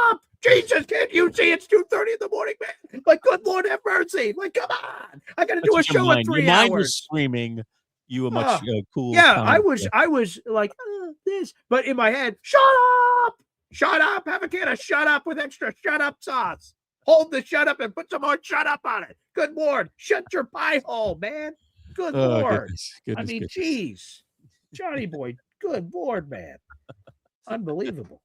up. Jesus, can't you see it's 2:30 in the morning, man? Like, good Lord have mercy. Like, come on. I got to do a show in 3 hours. Your mind was screaming. You were much cool. Yeah, I was like, this. But in my head, shut up. Have a can of shut up with extra shut up sauce. Hold the shut up and put some more shut up on it. Good Lord. Shut your pie hole, man. Good Lord. Goodness. Geez. Johnny Boy, good Lord, man. Unbelievable.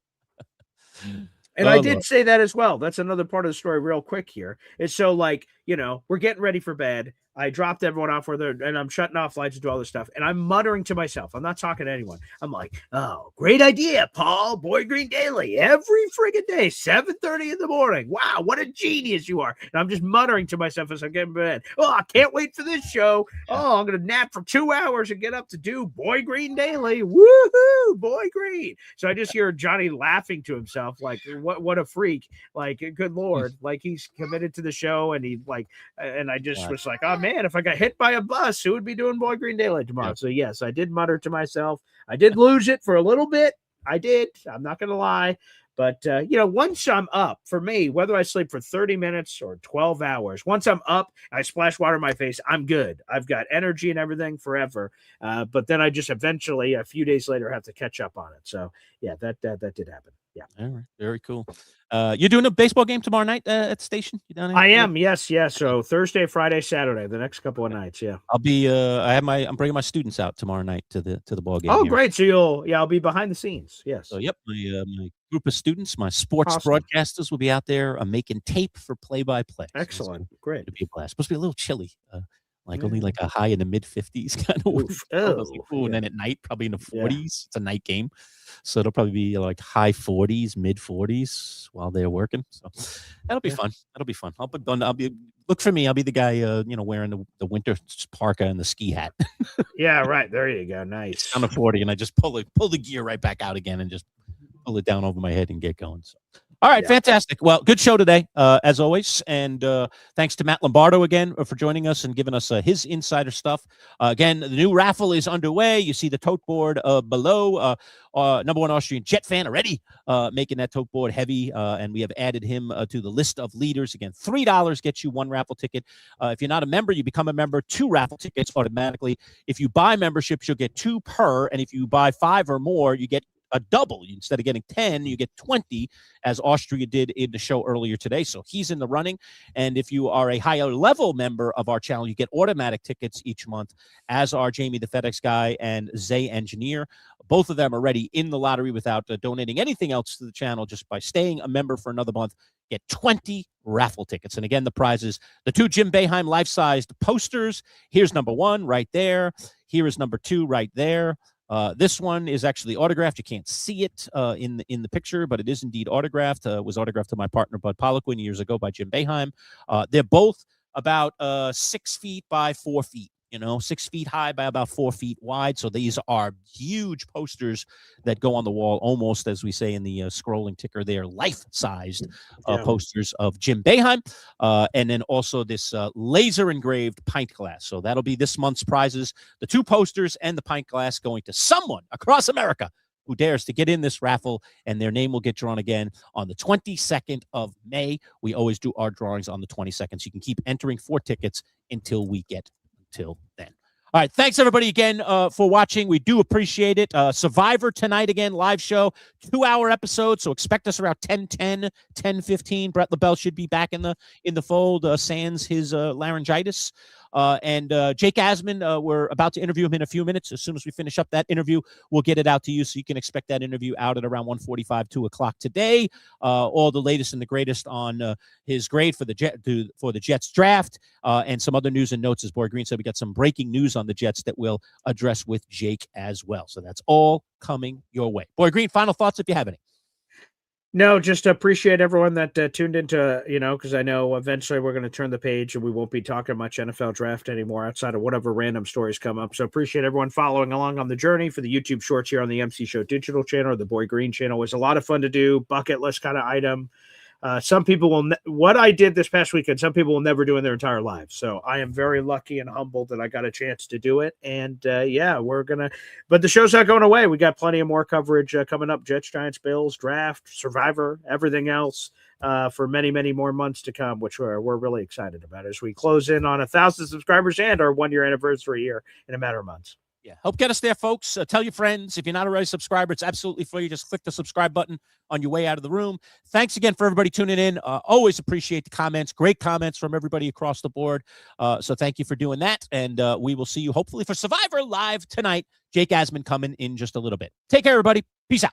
And I did say that as well. That's another part of the story real quick here. It's so like, we're getting ready for bed. I dropped everyone off and I'm shutting off lights and do all this stuff. And I'm muttering to myself. I'm not talking to anyone. I'm like, oh, great idea, Paul. Boy Green Daily every friggin' day, 7:30 in the morning. Wow, what a genius you are. And I'm just muttering to myself as I get in bed. Oh, I can't wait for this show. Oh, I'm going to nap for 2 hours and get up to do Boy Green Daily. Woohoo, Boy Green. So I just hear Johnny laughing to himself like, what a freak. Like, good Lord. Like, he's committed to the show, and and I just was like, oh, man, if I got hit by a bus, who would be doing Boy Green Daily tomorrow? Yeah. So, yes, I did mutter to myself. I did lose it for a little bit. I did. I'm not going to lie. But, once I'm up, for me, whether I sleep for 30 minutes or 12 hours, once I'm up, I splash water in my face, I'm good. I've got energy and everything forever. But then I just eventually, a few days later, have to catch up on it. So, yeah, that did happen. Yeah. All right. Very cool. You're doing a baseball game tomorrow night at the station? You down there? I am. Yes. So Thursday, Friday, Saturday, the next couple of nights. Yeah. I'll be. I'm bringing my students out tomorrow night to the ball game. Oh, here. great. So I'll be behind the sceens. Yes. So yep, my group of students, my sports Awesome. broadcasters will be out there making tape for play-by-play. Excellent. Great. It'll be a blast. Supposed to be a little chilly. Only like a high in the mid 50s kind of. And then at night, probably in the 40s. Yeah. It's a night game. So it'll probably be like high 40s, mid 40s while they're working. So that'll be fun. That'll be fun. Look for me. I'll be the guy, wearing the winter parka and the ski hat. Yeah, right. There you go. Nice. On the 40, and I just pull the gear right back out again and just pull it down over my head and get going. So. All right, fantastic. Well, good show today, as always. And thanks to Matt Lombardo again for joining us and giving us his insider stuff. Again, the new raffle is underway. You see the tote board below. Number one Austrian Jet fan already making that tote board heavy. And we have added him to the list of leaders. Again, $3 gets you one raffle ticket. If you're not a member, you become a member, 2 raffle tickets automatically. If you buy memberships, you'll get 2 per. And if you buy 5 or more, you get a double. Instead of getting 10, you get 20, as Austria did in the show earlier today. So he's in the running. And if you are a higher level member of our channel, you get automatic tickets each month, as are Jamie the FedEx guy and Zay Engineer. Both of them are already in the lottery without donating anything else to the channel. Just by staying a member for another month, get 20 raffle tickets. And again, the prizes, the 2 Jim Boeheim life-sized posters. Here's number 1 right there. Here is number 2 right there. This one is actually autographed. You can't see it in the picture, but it is indeed autographed. Was autographed to my partner Bud Poliquin years ago by Jim Boeheim. They're both about 6 feet by 4 feet. 6 feet high by about 4 feet wide. So these are huge posters that go on the wall, almost, as we say in the scrolling ticker there, life-sized posters of Jim Boeheim. And then also this laser engraved pint glass. So that'll be this month's prizes. The 2 posters and the pint glass going to someone across America who dares to get in this raffle, and their name will get drawn again on the 22nd of May. We always do our drawings on the 22nd. So you can keep entering for tickets until we get till then. All right. Thanks, everybody, again for watching. We do appreciate it. Survivor tonight again, live show, 2-hour episode. So expect us around 10:10, 10:15. Brett LaBelle should be back in the fold, sans his laryngitis. And Jake Asman, we're about to interview him in a few minutes. As soon as we finish up that interview, we'll get it out to you. So you can expect that interview out at around 1:45, 2 o'clock today. All the latest and the greatest on his grade for the Jets draft, and some other news and notes. As Boy Green said, we got some breaking news on the Jets that we'll address with Jake as well. So that's all coming your way. Boy Green, final thoughts if you have any. No, just appreciate everyone that tuned into, because I know eventually we're going to turn the page and we won't be talking much NFL draft anymore outside of whatever random stories come up. So appreciate everyone following along on the journey for the YouTube shorts here on the MC Show digital channel, or the Boy Green channel. It was a lot of fun to do, bucket list kind of item. Some people will, what I did this past weekend, some people will never do in their entire lives. So I am very lucky and humbled that I got a chance to do it. And but the show's not going away. We got plenty of more coverage coming up. Jets, Giants, Bills, draft, Survivor, everything else for many, many more months to come, which we're really excited about as we close in on 1,000 subscribers and our 1-year anniversary here in a matter of months. Yeah, help get us there, folks. Tell your friends. If you're not already a subscriber, it's absolutely free. Just click the subscribe button on your way out of the room. Thanks again for everybody tuning in. Always appreciate the comments. Great comments from everybody across the board. So thank you for doing that. And we will see you hopefully for Survivor live tonight. Jake Asman coming in just a little bit. Take care, everybody. Peace out.